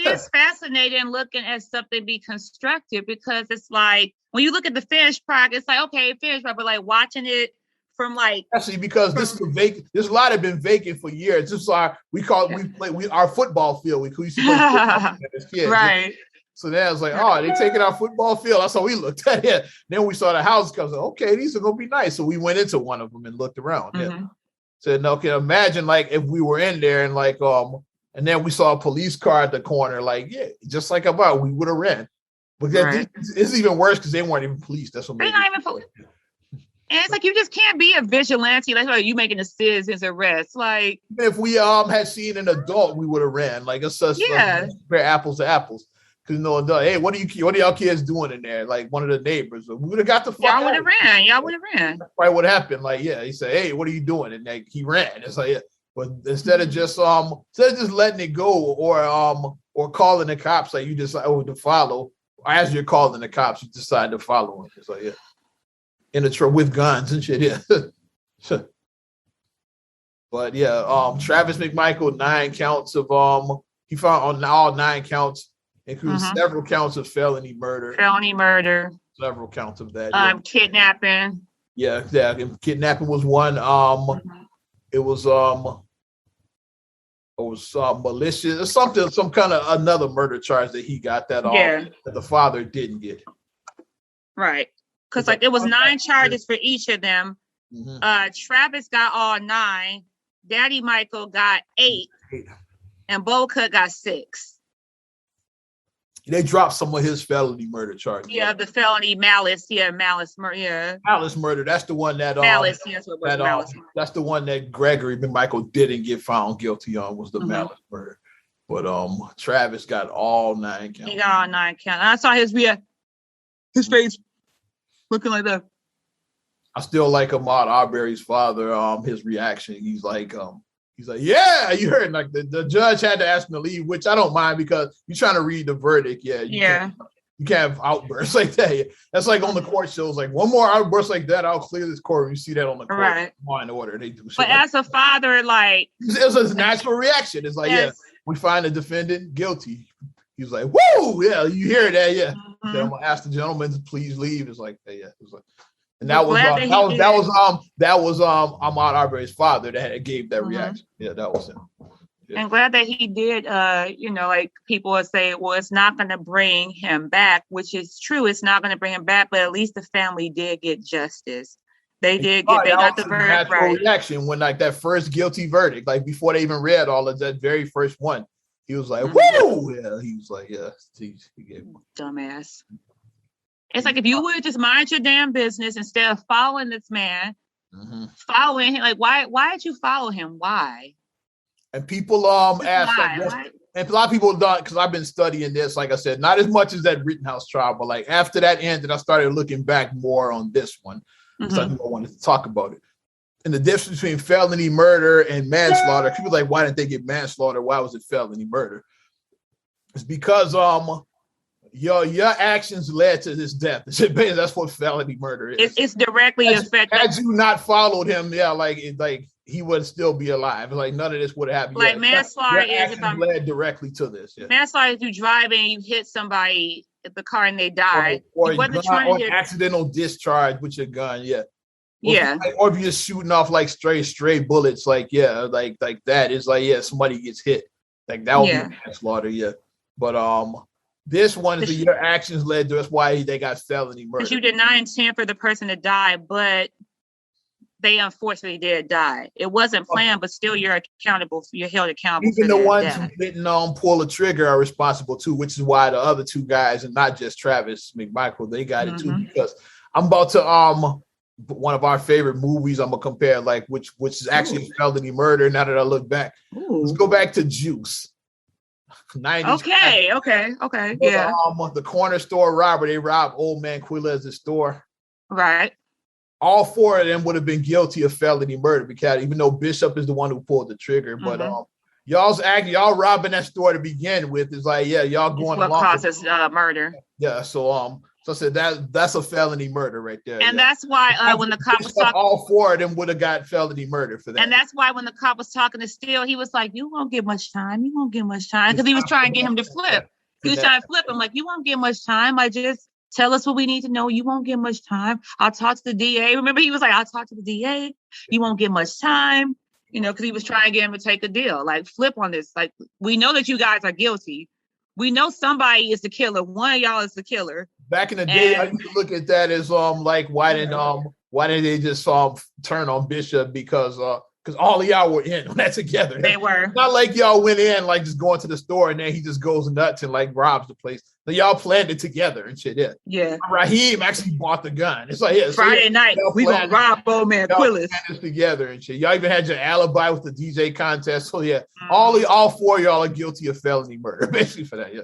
is fascinating looking at something be constructed, because it's like when you look at the finished product, it's like, okay, finished product, but like watching it from like actually, because this is vacant. This lot had been vacant for years. This is our football field. We used to play football as kids. Right. So then I was like, oh, they taking our football field. That's how we looked at it. Then we saw the house comes. Okay, these are gonna be nice. So we went into one of them and looked around. Mm-hmm. Yeah. Said, no, can imagine like if we were in there and like and then we saw a police car at the corner, like just like about we would have ran. But it's even worse because they weren't even police. That's what they're not even police. And it's like you just can't be a vigilante. Like you making a citizen's arrest. Like if we had seen an adult, we would have ran. Like it's just compare apples to apples. Because hey, what are y'all kids doing in there? Like one of the neighbors, we would have got the fuck out. Y'all would have ran. That's probably what happened. Like, he said, hey, what are you doing? And like he ran. It's like, but instead of just letting it go or calling the cops, like you decide to follow, or as you're calling the cops, you decide to follow them. It's like in the truck with guns and shit. Yeah. But Travis McMichael, 9 counts of he found on all 9 counts. Including several counts of felony murder. Several counts of that. Kidnapping. Yeah. Kidnapping was one. It was malicious or something, some kind of another murder charge that he got that the father didn't get. Right. Because like it was 9 charges for each of them. Mm-hmm. Travis got all 9. Daddy Michael got 8. And Bo Cut got 6. They dropped some of his felony murder charges. Yeah, the felony malice. Yeah, malice murder. Yeah, malice murder. That's the one that malice. Yes, malice. That's the one that Gregory McMichael didn't get found guilty on. Was the malice murder. But Travis got all 9 counts. He got all 9 counts. I saw his face looking like that. I still like Ahmaud Arbery's father. His reaction. He's like, yeah, you heard. Like the judge had to ask him to leave, which I don't mind because you're trying to read the verdict. Yeah. You can't have outbursts like that. Yeah. That's like on the court shows. Like one more outburst like that, I'll clear this court. You see that on the court. Right. Law and Order. They do. But as a father, like it was a natural reaction. It's like, we find the defendant guilty. He was like, woo, yeah, you hear that, yeah. Mm-hmm. Then I'm gonna ask the gentleman to please leave. It's like, It was like. And that was Ahmaud Arbery's father that gave that reaction. Yeah, that was him. Yeah. And glad that he did. Like people would say, well, it's not going to bring him back, which is true. It's not going to bring him back, but at least the family did get justice. They got the verdict right. Reaction when like that first guilty verdict, like before they even read all of that very first one, he was like, "Woo!" Yeah, he was like, "Yeah." He gave dumbass. It's like if you would just mind your damn business instead of following this man, following him. Like, why did you follow him? Why? And people ask, and a lot of people don't, because I've been studying this, like I said, not as much as that Rittenhouse trial, but like after that ended, I started looking back more on this one. So I wanted to talk about it. And the difference between felony murder and manslaughter, people are like, why didn't they get manslaughter? Why was it felony murder? It's because your actions led to his death. That's what felony murder is. It's directly affected. Had you not followed him, he would still be alive. Like none of this would have happened. Like manslaughter is led directly to this. Yeah. Manslaughter is you driving, you hit somebody at the car and they die. Or accidental discharge with your gun. Yeah. Or if you're shooting off like stray bullets, like that is like somebody gets hit. Like that would be manslaughter. Yeah. But this one is your actions led to. That's why they got felony murder. Because you did not intend for the person to die, but they unfortunately did die. It wasn't planned, but still you're accountable. You're held accountable. Even the ones who didn't pull the trigger are responsible too, which is why the other 2 guys, and not just Travis McMichael, they got it too. Because I'm about to one of our favorite movies. I'm gonna compare like which is actually felony murder. Now that I look back, let's go back to Juice. 90s. Okay. Yeah. The corner store robber. They robbed old man Quilez's store. Right. All four of them would have been guilty of felony murder because even though Bishop is the one who pulled the trigger, but y'all robbing that store to begin with is like, yeah, y'all going along. What causes murder? Yeah, so I said that's a felony murder right there. And that's why when the cop was talking, all four of them would have got felony murder for that. And that's why when the cop was talking to Steele, he was like, "You won't get much time. You won't get much time," because he was trying to get him to flip. He was trying to flip him like, "You won't get much time. I just tell us what we need to know. You won't get much time. I'll talk to the DA." Remember, he was like, "I'll talk to the DA. You won't get much time." You know, because he was trying to get him to take a deal, like flip on this. Like, we know that you guys are guilty. We know somebody is the killer. One of y'all is the killer. Back in the day, I used to look at that as like why didn't they just turn on Bishop because all of y'all were in on that together. They were. It's not like y'all went in like just going to the store and then he just goes nuts and like robs the place. So y'all planned it together and shit. Yeah. Raheem actually bought the gun. It's like Friday night we gonna rob old man Quillis together and shit. Y'all even had your alibi with the DJ contest. So yeah, all four of y'all are guilty of felony murder basically for that. Yeah,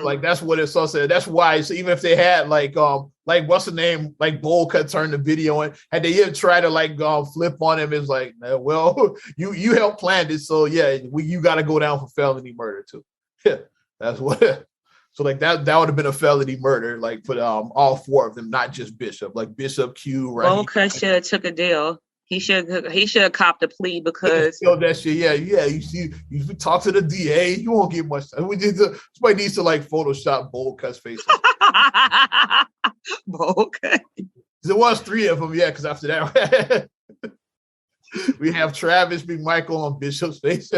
like that's what it's so said. That's why. So even if they had like what's the name, like Bowl Cut turned the video and had they even try to like flip on him, it's like, well, you helped plan this, so yeah, you got to go down for felony murder too. Yeah, that's what. So like that would have been a felony murder, like for all four of them, not just Bishop, like Bishop Q. Right? Bowl Cut should have took a deal. He should have copped a plea because that shit. Yeah. You see, you talk to the DA, you won't get much time. Somebody needs to like Photoshop Bowl Cut's face. Bowl Cut. There was three of them, yeah. Because after that, we have Travis McMichael on Bishop's face.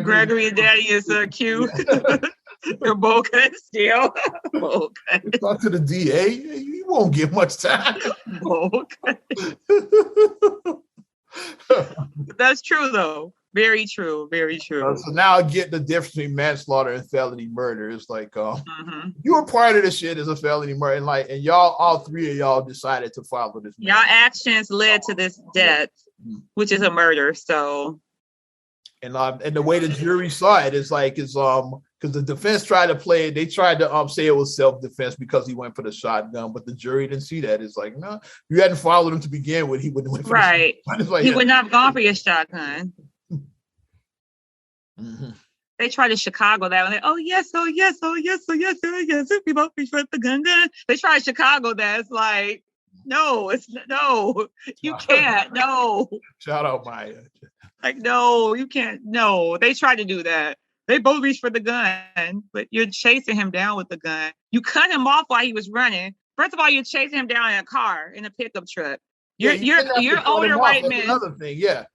Gregory and Daddy is Q. They're Bowl Cut still. Bowl Cut. Talk to the DA. You won't get much time. Bowl Cut. That's true though. Very true. Very true. So now I get the difference between manslaughter and felony murder. It's like you were part of the shit as a felony murder, and y'all, all three of y'all decided to follow this. Y'all actions led to this death, which is a murder. So. And the way the jury saw it is like because the defense tried to play it, they tried to say it was self-defense because he went for the shotgun, but the jury didn't see that. It's like, no, if you hadn't followed him to begin with, he wouldn't went for right. Like, he would not have gone for your shotgun. They tried to Chicago that one. Oh yes. We both respect the gun. They tried Chicago that. It's like, no, you can't. No. Shout out Maya. Like, no, you can't. No, they tried to do that. They both reached for the gun, but you're chasing him down with the gun. You cut him off while he was running. First of all, you're chasing him down in a car, in a pickup truck. You're older white men. Another thing, yeah.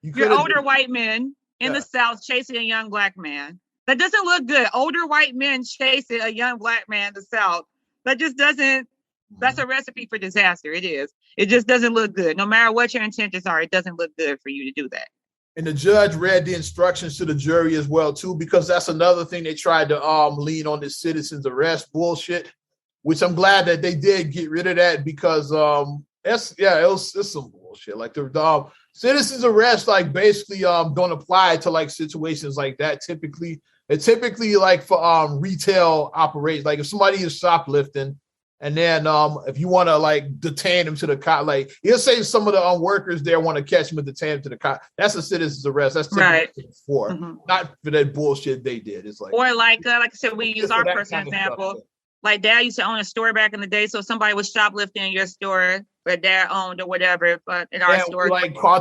You're older white men in the South chasing a young black man. That doesn't look good. Older white men chasing a young black man in the South. That just doesn't. That's a recipe for disaster. It is. It just doesn't look good. No matter what your intentions are, it doesn't look good for you to do that. And the judge read the instructions to the jury as well, too, because that's another thing they tried to lean on this citizen's arrest bullshit, which I'm glad that they did get rid of that because it's some bullshit. Like the citizen's arrest, like basically don't apply to like situations like that. Typically like for retail operations, like if somebody is shoplifting. And then if you want to like detain him to the cop, like he'll say some of the workers there want to catch him and detain him to the cop. That's a citizen's arrest. That's right. For not for that bullshit they did. It's like, or like I said, we use our personal example. Stuff, like Dad used to own a store back in the day, so somebody was shoplifting in your store that Dad owned or whatever. But in our store,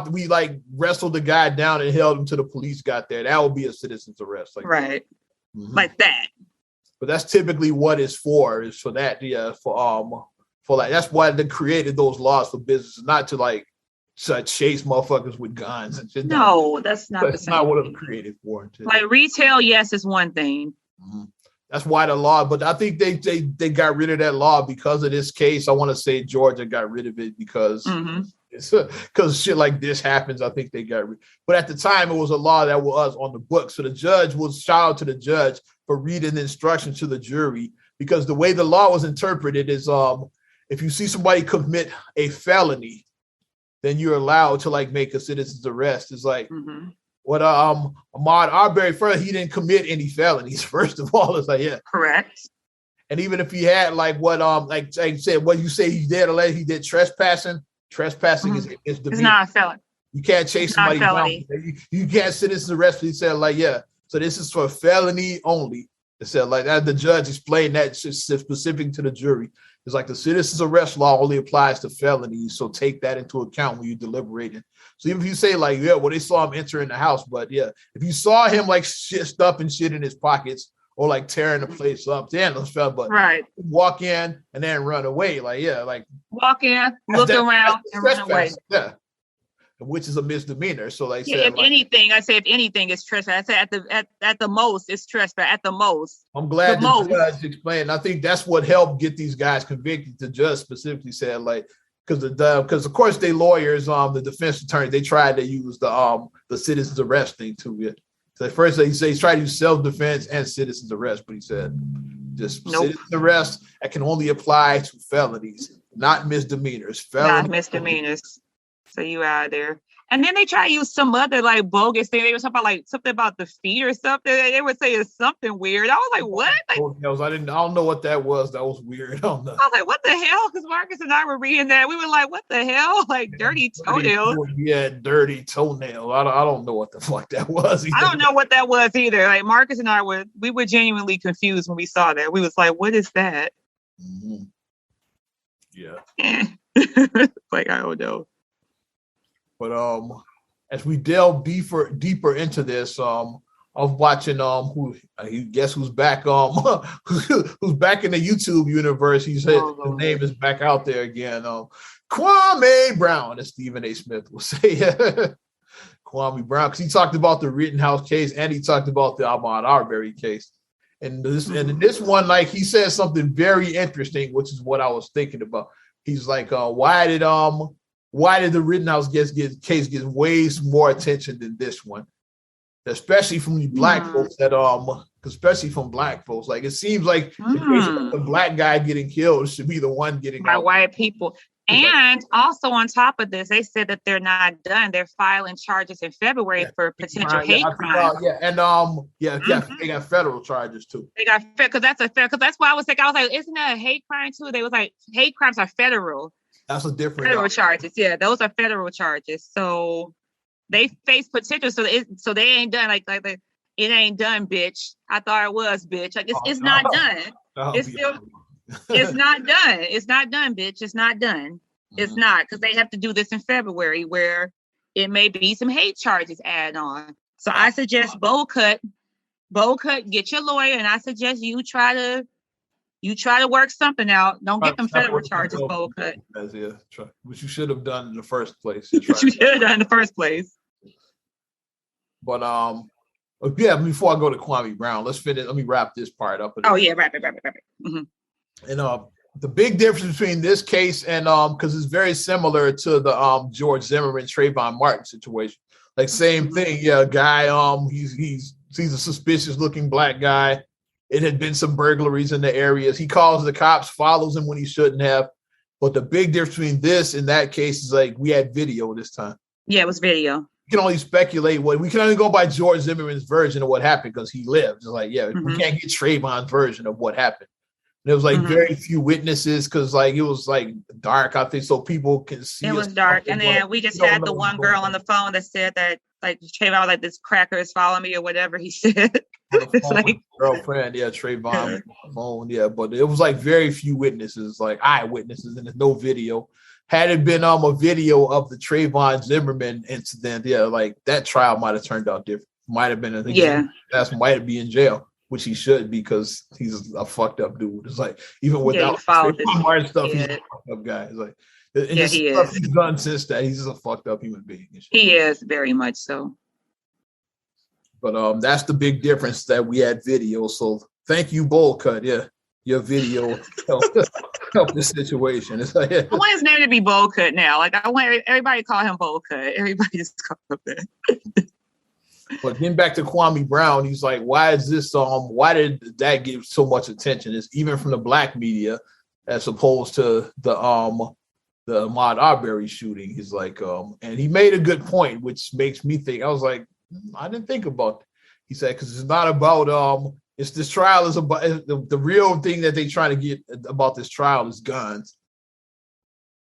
we wrestled the guy down and held him till the police got there. That would be a citizen's arrest, like right, like that. But that's typically what it's for. Is for that, for like that's why they created those laws for businesses, not to like chase motherfuckers with guns and shit. No, that's not. That's not what it's created for. Like retail, yes, is one thing. That's why the law. But I think they got rid of that law because of this case. I want to say Georgia got rid of it because because shit like this happens. I think they got rid. But at the time, it was a law that was on the books. So the judge was shout out to the judge for reading the instructions to the jury because the way the law was interpreted is if you see somebody commit a felony, then you're allowed to like make a citizen's arrest. It's like what Ahmaud Arbery, first, he didn't commit any felonies. First of all, it's like, yeah, correct. And even if he had like what like I said, what you say he did trespassing. Trespassing is it's not a felony. You can't chase somebody down. You can't citizen's arrest. He said like, yeah. So this is for felony only. It said like that. The judge explained that specific to the jury. It's like the citizen's arrest law only applies to felonies. So take that into account when you deliberating. So even if you say like, yeah, well, they saw him entering the house, but yeah, if you saw him like stuffing shit in his pockets or like tearing the place up, then those fell. But walk in and then run away. Like, yeah, like walk in, look around, and run away. Yeah. Which is a misdemeanor. So like, if anything, it's trespass. I say at the most, it's trespass. At the most. I'm glad the judge explained. I think that's what helped get these guys convicted. The judge specifically said like, because of course they lawyers, the defense attorney, they tried to use the citizen's arrest thing too. Yeah. So at first he tried to use self-defense and citizen's arrest, but he said just citizen's arrest that can only apply to felonies, not misdemeanors. Not misdemeanors. So you out there. And then they try to use some other like bogus thing. They were talking about like something about the feet or something. They would say it's something weird. I was like, what? Like, I don't know what that was. That was weird. I was like, what the hell? Because Marcus and I were reading that. We were like, what the hell? Like dirty toenails. Yeah, dirty toenail. I don't know what the fuck that was either. I don't know what that was either. Like Marcus and I were genuinely confused when we saw that. We was like, what is that? Mm-hmm. Yeah. Like, I don't know. But as we delve deeper into this, I was watching guess who's back who's back in the YouTube universe. His name is back out there again. Kwame Brown, as Stephen A. Smith will say. Kwame Brown, because he talked about the Rittenhouse case and he talked about the Ahmaud Arbery case. And this one, like he said something very interesting, which is what I was thinking about. He's like, why did the Rittenhouse case get way more attention than this one? Especially from the black folks especially from black folks. Like it seems like the black guy getting killed should be the one getting by white people. And also on top of this, they said that they're not done. They're filing charges in February for potential hate crimes. They got federal charges too. They got because that's why I was like, isn't that a hate crime too? They was like, hate crimes are federal. That's a different federal charges. Yeah, those are federal charges. So they face potential. So they ain't done. Like it ain't done, bitch. I thought it was, bitch. Like it's not done. It's still. It's not done. It's not done, bitch. It's not done. It's not, because they have to do this in February, where it may be some hate charges added on. So I suggest bowl cut, get your lawyer, and I suggest you try to work something out. Don't get them federal charges, bowl cut. Which you should have done in the first place. You should have done in the first place. But before I go to Kwame Brown, let's finish. Let me wrap this part up. Wrap it. Mm-hmm. And the big difference between this case and because it's very similar to the George Zimmerman, Trayvon Martin situation. Like same thing, guy. He's a suspicious looking black guy. It had been some burglaries in the areas. He calls the cops, follows him when he shouldn't have. But the big difference between this and that case is like we had video this time. Yeah, it was video. We can only speculate we can only go by George Zimmerman's version of what happened because he lived. It's like, we can't get Trayvon's version of what happened. And there was like very few witnesses because like it was like dark out there, so people can see. It was dark, and then we just had the one girl on the phone that said that like Trayvon was like, this cracker is following me or whatever he said. It's like girlfriend, Trayvon phone, but it was like very few witnesses, like eyewitnesses, and there's no video. Had it been a video of the Trayvon Zimmerman incident, like that trial might have turned out different. Might have been, that's might be in jail, which he should because he's a fucked up dude. It's like even without Trayvon Martin stuff, he's a fucked up guy. It's like he is. He's done since that. He's just a fucked up human being. He is very much so. But that's the big difference that we had video. So thank you, Bowl Cut. Yeah, your video help this situation. It's like, I want his name to be Bowl Cut now. Like I want everybody to call him Bowl Cut. Everybody just call him that. But getting back to Kwame Brown, he's like, why is this? Why did that get so much attention? It's even from the black media, as opposed to the Ahmaud Arbery shooting. He's like, and he made a good point, which makes me think. I was like, I didn't think about that. He said, because it's not about it's this trial is about the real thing that they try to get about this trial is guns.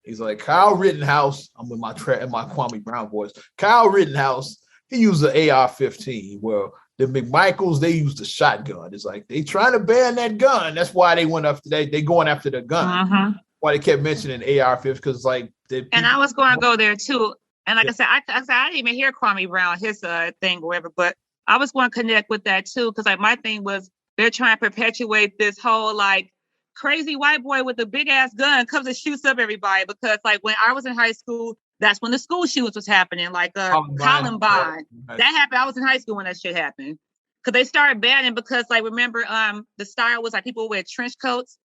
He's like, Kyle Rittenhouse. I'm with my Kwame Brown voice. Kyle Rittenhouse. He used the AR-15. Well, the McMichaels, they used the shotgun. It's like they trying to ban that gun. That's why they went after that. They going after the gun. Why they kept mentioning AR-15 because like. And I was going to go there too. And like I said, I didn't even hear Kwame Brown his thing or whatever, but I was going to connect with that too because like my thing was they're trying to perpetuate this whole like crazy white boy with a big ass gun comes and shoots up everybody because like when I was in high school. That's when the school shootings was happening, like Columbine. That happened. I was in high school when that shit happened. Because they started banning because, like, remember, the style was like people wear trench coats,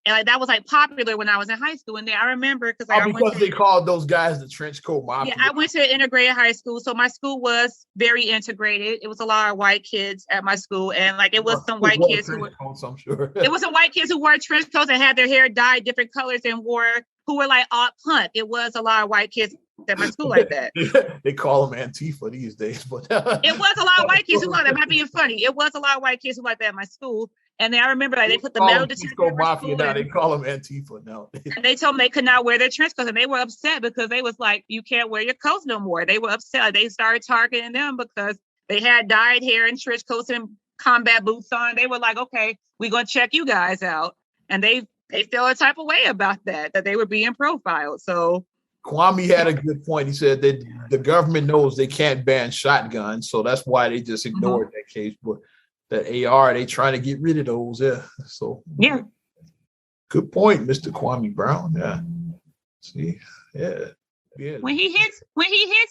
and like that was like popular when I was in high school. And then I remember because they called those guys the trench coat mafia. Yeah, I went to integrated high school, so my school was very integrated. It was a lot of white kids at my school, and like it was some white kids who were. I'm sure. It was some white kids who wore trench coats and had their hair dyed different colors and who were like odd punk. It was a lot of white kids at my school like that. They call them Antifa these days, but it was a lot of white kids who like that. Might be funny. It was a lot of white kids who like that at my school. And then I remember like they put the metal detector mafia now. They call them Antifa now. And they told them they could not wear their trench coats, and they were upset because they was like, "You can't wear your coats no more." They were upset. Like, they started targeting them because they had dyed hair and trench coats and combat boots on. They were like, "Okay, we're gonna check you guys out," and they felt a type of way about that they were being profiled. So. Kwame had a good point. He said that the government knows they can't ban shotguns, so that's why they just ignored that case. But the AR, they trying to get rid of those. Yeah. So yeah. Good point, Mr. Kwame Brown. Yeah. See, yeah. When he hits,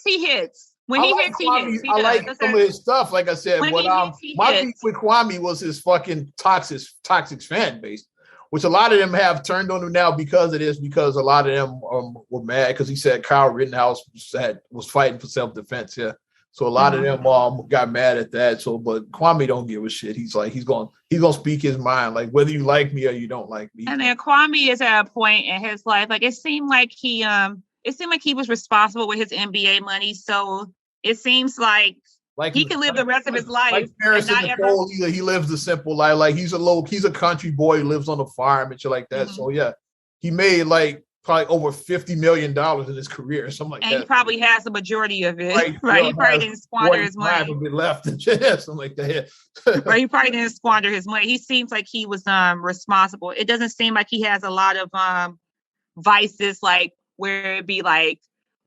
he hits. When he hits, he hits. I like some of his stuff. Like I said, but my beef with Kwame was his fucking toxic fan base. Which a lot of them have turned on him now because of this, because a lot of them were mad because he said Kyle Rittenhouse was fighting for self-defense. Yeah. So a lot of them got mad at that. So, but Kwame don't give a shit. He's like, he's gonna speak his mind, like whether you like me or you don't like me. And then Kwame is at a point in his life, like it seemed like he was responsible with his NBA money. So it seems like he can live the rest of his life. Like he lives the simple life. Like he's a country boy who lives on a farm and shit like that. So yeah, he made like probably over $50 million in his career, something like that. And he probably has the majority of it. Right. He probably didn't squander his money. A bit left and something like that. Right. He probably didn't squander his money. He seems like he was responsible. It doesn't seem like he has a lot of vices, like where it'd be like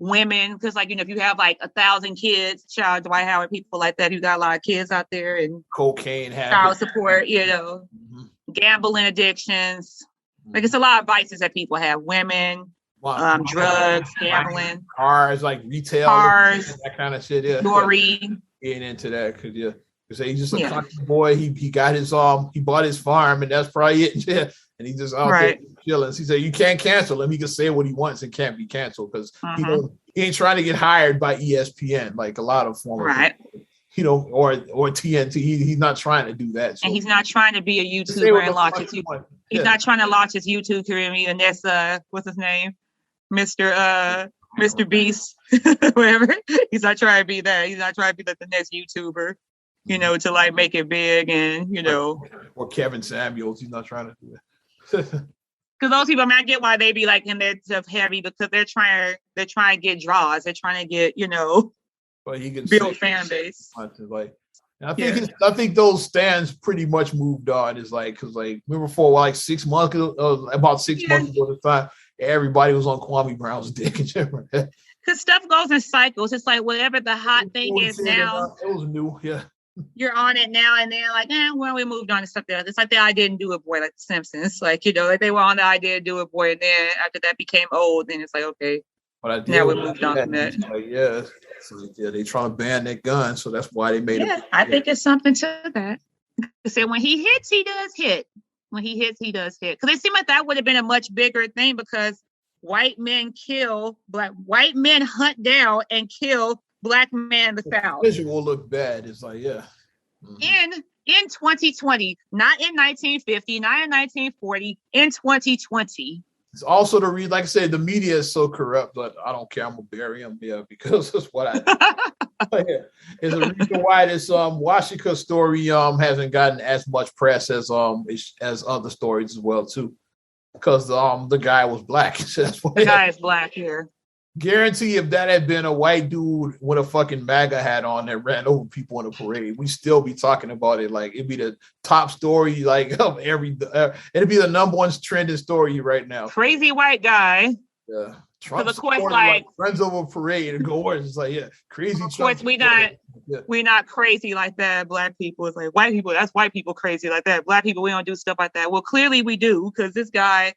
women, because like, if you have like 1,000 kids, child Dwight Howard, people like that, you got a lot of kids out there, and cocaine, child support, gambling addictions. Like it's a lot of vices that people have. Women, drugs, gambling, cars, like retail, that kind of shit. Yeah, jewelry. Getting into that because he's just a country boy. He got his he bought his farm, and that's probably it. Yeah, and he just out there chilling. He said you can't cancel him. He can say what he wants and can't be canceled because he ain't trying to get hired by ESPN like a lot of former people, or TNT. He's not trying to do that. So. And he's not trying to be a YouTuber and launch his YouTube. He's not trying to launch his YouTube career either. And that's what's his name, Mr. Beast, whatever. He's not trying to be that. He's not trying to be like the next YouTuber, to like make it big and or Kevin Samuels. He's not trying to do that. Because those people, I get why they be like in their stuff heavy because they're trying to get draws. They're trying to get, but he can build fan base. Like, I think those stands pretty much moved on. It's like because like remember for like 6 months, about 6 months ago, the time everybody was on Kwame Brown's dick and shit. Because stuff goes in cycles. It's like whatever the hot thing is now. It was new, yeah. You're on it now, and they're like, well, we moved on to something else. It's like the I Didn't Do It boy, like The Simpsons. Like, like they were on the I Didn't Do It boy, and then after that became old, then it's like, okay, now we moved on from that. Like, they trying to ban that gun, so that's why they made it. I think it's something to that. So when he hits, he does hit. When he hits, he does hit. Because it seemed like that would have been a much bigger thing because white men hunt down and kill black man in the South. Visual look bad. It's like, yeah. Mm-hmm. In 2020, not in 1950, not in 1940, in 2020. It's also the reason, like I said, the media is so corrupt, but I don't care. I'm gonna bury him, because that's what I do. Yeah. There's a reason why this Washington story hasn't gotten as much press as other stories as well too, because the guy was black. So that's why the guy is black here. Guarantee if that had been a white dude with a fucking MAGA hat on that ran over people in a parade, we still be talking about it. Like, it'd be the top story, like, of it'd be the number one trending story right now. Crazy white guy. Yeah. Trump, of course, like runs over a parade and go it's like, yeah, crazy. Of course, we're not crazy like that. Black people, it's like white people. That's white people crazy like that. Black people, we don't do stuff like that. Well, clearly we do, because this guy,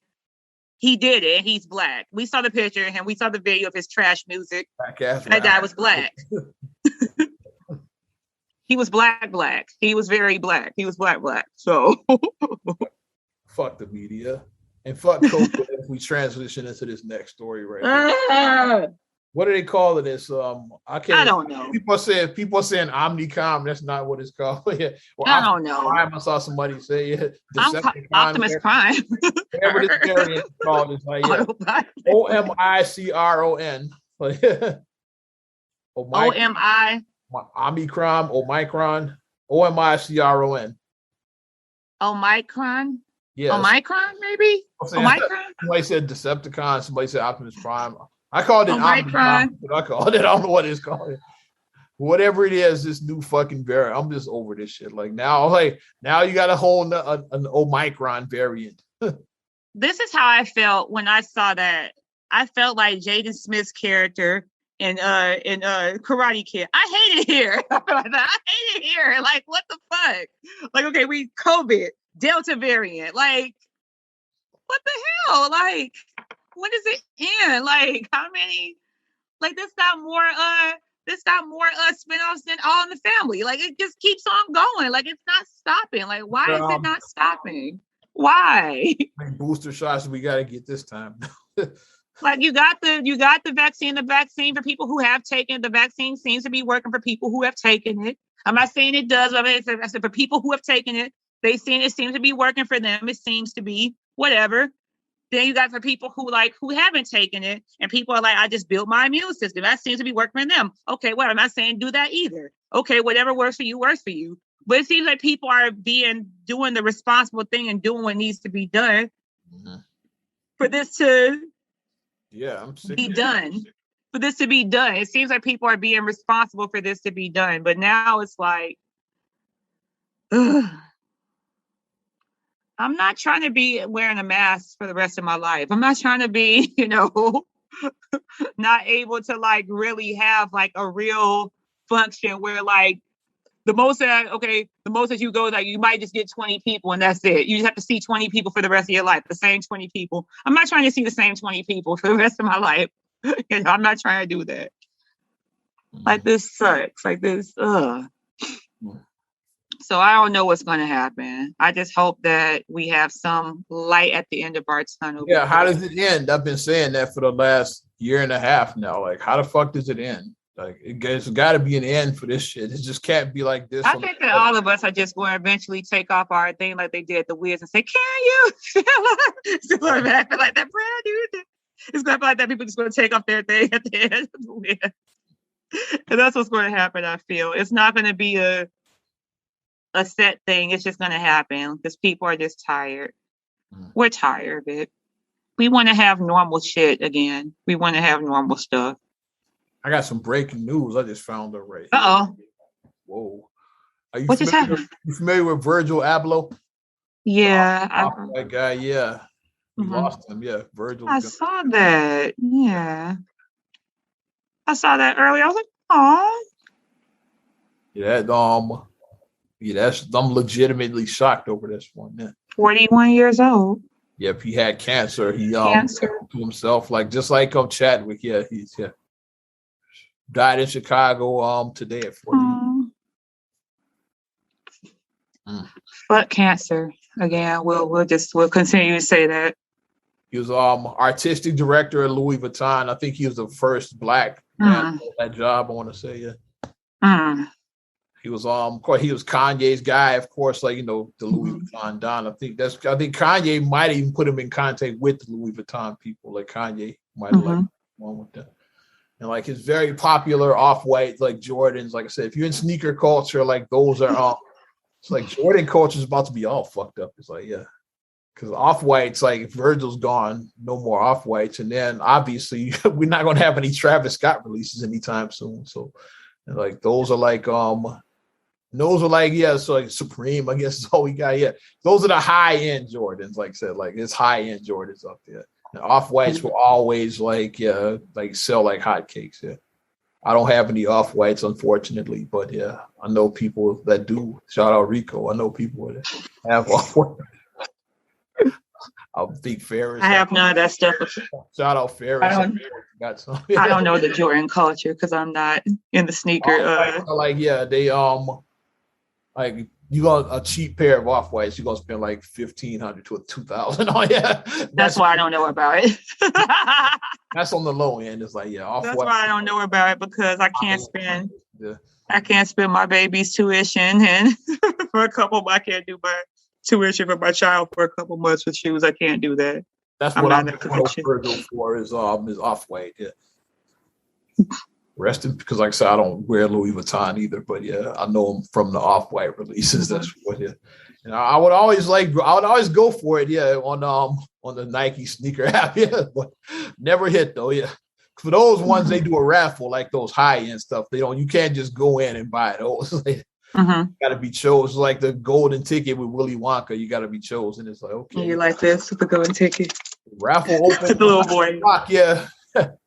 he did it. He's black. We saw the picture of him. We saw the video of his trash music. That guy was black. He was black. He was very black. He was black. So fuck the media and fuck COVID if we transition into this next story right now. What do they call this? I don't know. People are saying Omnicom. That's not what it's called. Yeah. Well, I don't know. I saw somebody say it. Optimus Prime. Whatever this variant is called, it's like, yeah. Omicron. Omicron. Omicron. Omicron. Yeah. Omicron, maybe. Omicron. Somebody said Decepticon. Somebody said Optimus Prime. I called it Omicron. I called it. I don't know what it's called. Whatever it is, this new fucking variant. I'm just over this shit. Like now you got a whole an Omicron variant. This is how I felt when I saw that. I felt like Jaden Smith's character in Karate Kid. I hate it here. I hate it here. Like, what the fuck? Like, okay, we COVID, Delta variant. Like, what the hell? Like, when does it end? Like, how many? Like, this got more spinoffs than All in the Family. Like, it just keeps on going. Like, it's not stopping. Like, why is it not stopping? Why? Booster shots we got to get this time. Like, you got the vaccine. The vaccine for people who have taken the vaccine seems to be working for people who have taken it. I'm not saying it does. I said for people who have taken it, it seems to be working for them. It seems to be whatever. Then you got for people who haven't taken it, and people are like, I just built my immune system. That seems to be working for them. Okay, well, I'm not saying do that either. Okay, whatever works for you, works for you. But it seems like people are doing the responsible thing and doing what needs to be done for this to be done. For this to be done. It seems like people are being responsible for this to be done. But now it's like, ugh. I'm not trying to be wearing a mask for the rest of my life. I'm not trying to be, not able to like really have like a real function where like the most that you go, like you might just get 20 people and that's it. You just have to see 20 people for the rest of your life, the same 20 people. I'm not trying to see the same 20 people for the rest of my life. I'm not trying to do that. Like, this sucks. Like, this, So I don't know what's going to happen. I just hope that we have some light at the end of our tunnel. Yeah, how does it end? I've been saying that for the last year and a half now. Like, how the fuck does it end? Like, it's got to be an end for this shit. It just can't be like this. I think that all of us are just going to eventually take off our thing like they did at the Wiz and say, "Can you?" It's going to happen like that. It's going to be like that. People just going to take off their thing at the end of the Wiz. And that's what's going to happen, I feel. It's not going to be a set thing. It's just going to happen because people are just tired. We're tired of it. We want to have normal shit again. We want to have normal stuff. I got some breaking news. I just found it right here. Uh-oh. Whoa. Are you what just happened? You familiar with Virgil Abloh? Yeah. That guy, yeah. We lost him, yeah. Virgil. I saw that. Yeah. I saw that earlier. I was like, oh. Yeah, I'm legitimately shocked over this one. Yeah. 41 years old. Yep, he had cancer. He to himself, just like Chadwick. Yeah, he's died in Chicago today at 40. Fuck cancer. Again, we'll continue to say that. He was artistic director at Louis Vuitton. I think he was the first black that job. I want to say, He was of course he was Kanye's guy, of course, like the Louis Vuitton Don. I think Kanye might have even put him in contact with the Louis Vuitton people. Like Kanye might have like one with them. And like his very popular off-white like Jordans, like I said, if you're in sneaker culture, like those are it's like Jordan culture is about to be all fucked up. It's like, yeah. Because off-whites, like Virgil's gone, no more off-whites. And then obviously we're not gonna have any Travis Scott releases anytime soon. So like those are like so like Supreme, I guess is all we got. Yeah. Those are the high-end Jordans, like I said, like it's high-end Jordans up there. Off-whites will always like sell like hotcakes. Yeah, I don't have any off-whites, unfortunately, but yeah, I know people that do. Shout out Rico. I know people that have off-white. I think Ferris. I have none of that stuff. Shout out Ferris. I don't know the Jordan culture because I'm not in the sneaker. They like you got a cheap pair of off-whites, you're gonna spend like $1,500 to $2,000 on. Yeah, that's why I don't know about it. That's on the low end. It's like off-white. That's why I don't know about it because I can't spend. Yeah. I can't spend my baby's tuition and for a couple. I can't do my tuition for my child for a couple months with shoes. I can't do that. That's what I'm for is off-white. Yeah. Rest in, because like I said, I don't wear Louis Vuitton either, but yeah, I know them from the off-white releases. That's what. Yeah, and I would always go for it. Yeah, on the Nike sneaker app. Yeah, but never hit though. Yeah, for those ones they do a raffle like those high-end stuff. You can't just go in and buy those. Got to be chosen. Like the golden ticket with Willy Wonka, you got to be chosen. It's like, okay, you like this with the golden ticket raffle open. The little boy. Yeah,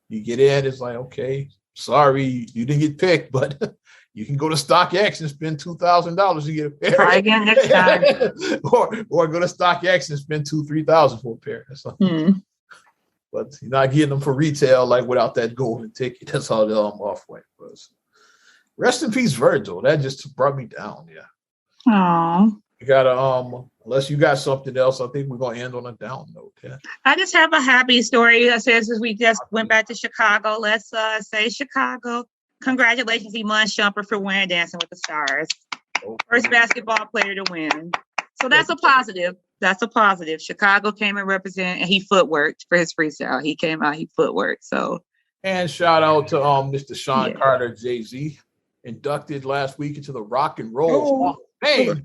you get in. It's like, okay. Sorry, you didn't get picked, but you can go to StockX and spend $2,000 to get a pair. Try again next time. or go to StockX and spend $2,000-$3,000 for a pair. But you're not getting them for retail like without that golden ticket. That's how the off-white was. Rest in peace, Virgil. That just brought me down. Yeah. Oh. You gotta unless you got something else, I think we're gonna end on a down note. Yeah. I just have a happy story that says since we just went back to Chicago. Let's say Chicago. Congratulations, Iman Shumpert, for winning Dancing with the Stars. Okay. First basketball player to win. So that's a positive. That's a positive. Chicago came and represented, and he footworked for his freestyle. He came out, he footworked. So and shout out to Mr. Sean Carter, Jay-Z, inducted last week into the Rock and Roll Hall of Fame.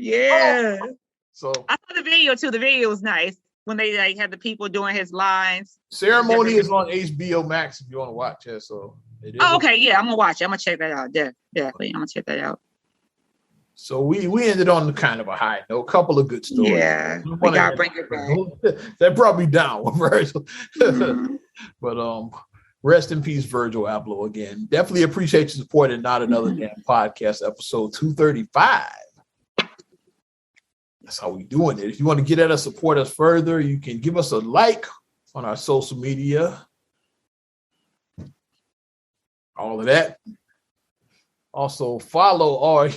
Yeah. So I saw the video too. The video was nice when they had the people doing his lines. Ceremony is on HBO Max if you want to watch it. So it is. Oh, okay. Yeah, I'm gonna watch it. I'm gonna check that out. Definitely, I'm gonna check that out. So we ended on kind of a high note. A couple of good stories. Yeah, we gotta bring it back. That brought me down, Virgil. But rest in peace, Virgil Abloh again. Definitely appreciate your support and Not Another Damn Podcast, episode 235. That's how we doing it. If you want to get at us, support us further, you can give us a like on our social media. All of that. Also follow or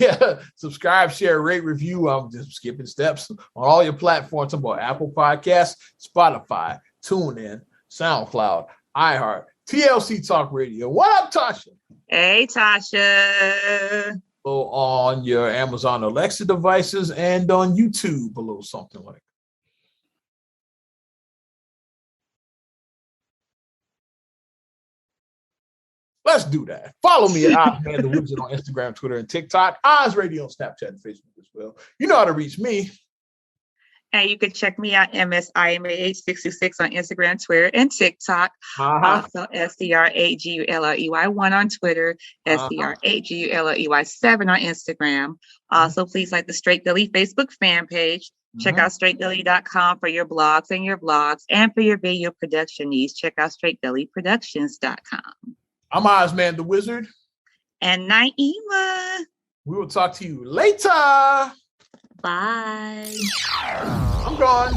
subscribe, share, rate, review. I'm just skipping steps on all your platforms. About Apple Podcasts, Spotify, TuneIn, SoundCloud, iHeart, TLC Talk Radio. What up, Tasha? Hey, Tasha. So on your Amazon Alexa devices and on YouTube, a little something like that. Let's do that. Follow me at Ozman the Wizard on Instagram, Twitter, and TikTok. Oz Radio on Snapchat and Facebook as well. You know how to reach me. And you can check me out, MSIMAH626 on Instagram, Twitter, and TikTok. Also, SDR8GULLEY1 on Twitter, SDR8GULLEY7 on Instagram. Also, please like the Straight Deli Facebook fan page. Check out straightdeli.com for your blogs and your vlogs. And for your video production needs, check out straightdeliproductions.com. I'm Ozman the Wizard. And Naima. We will talk to you later. Bye. I'm gone.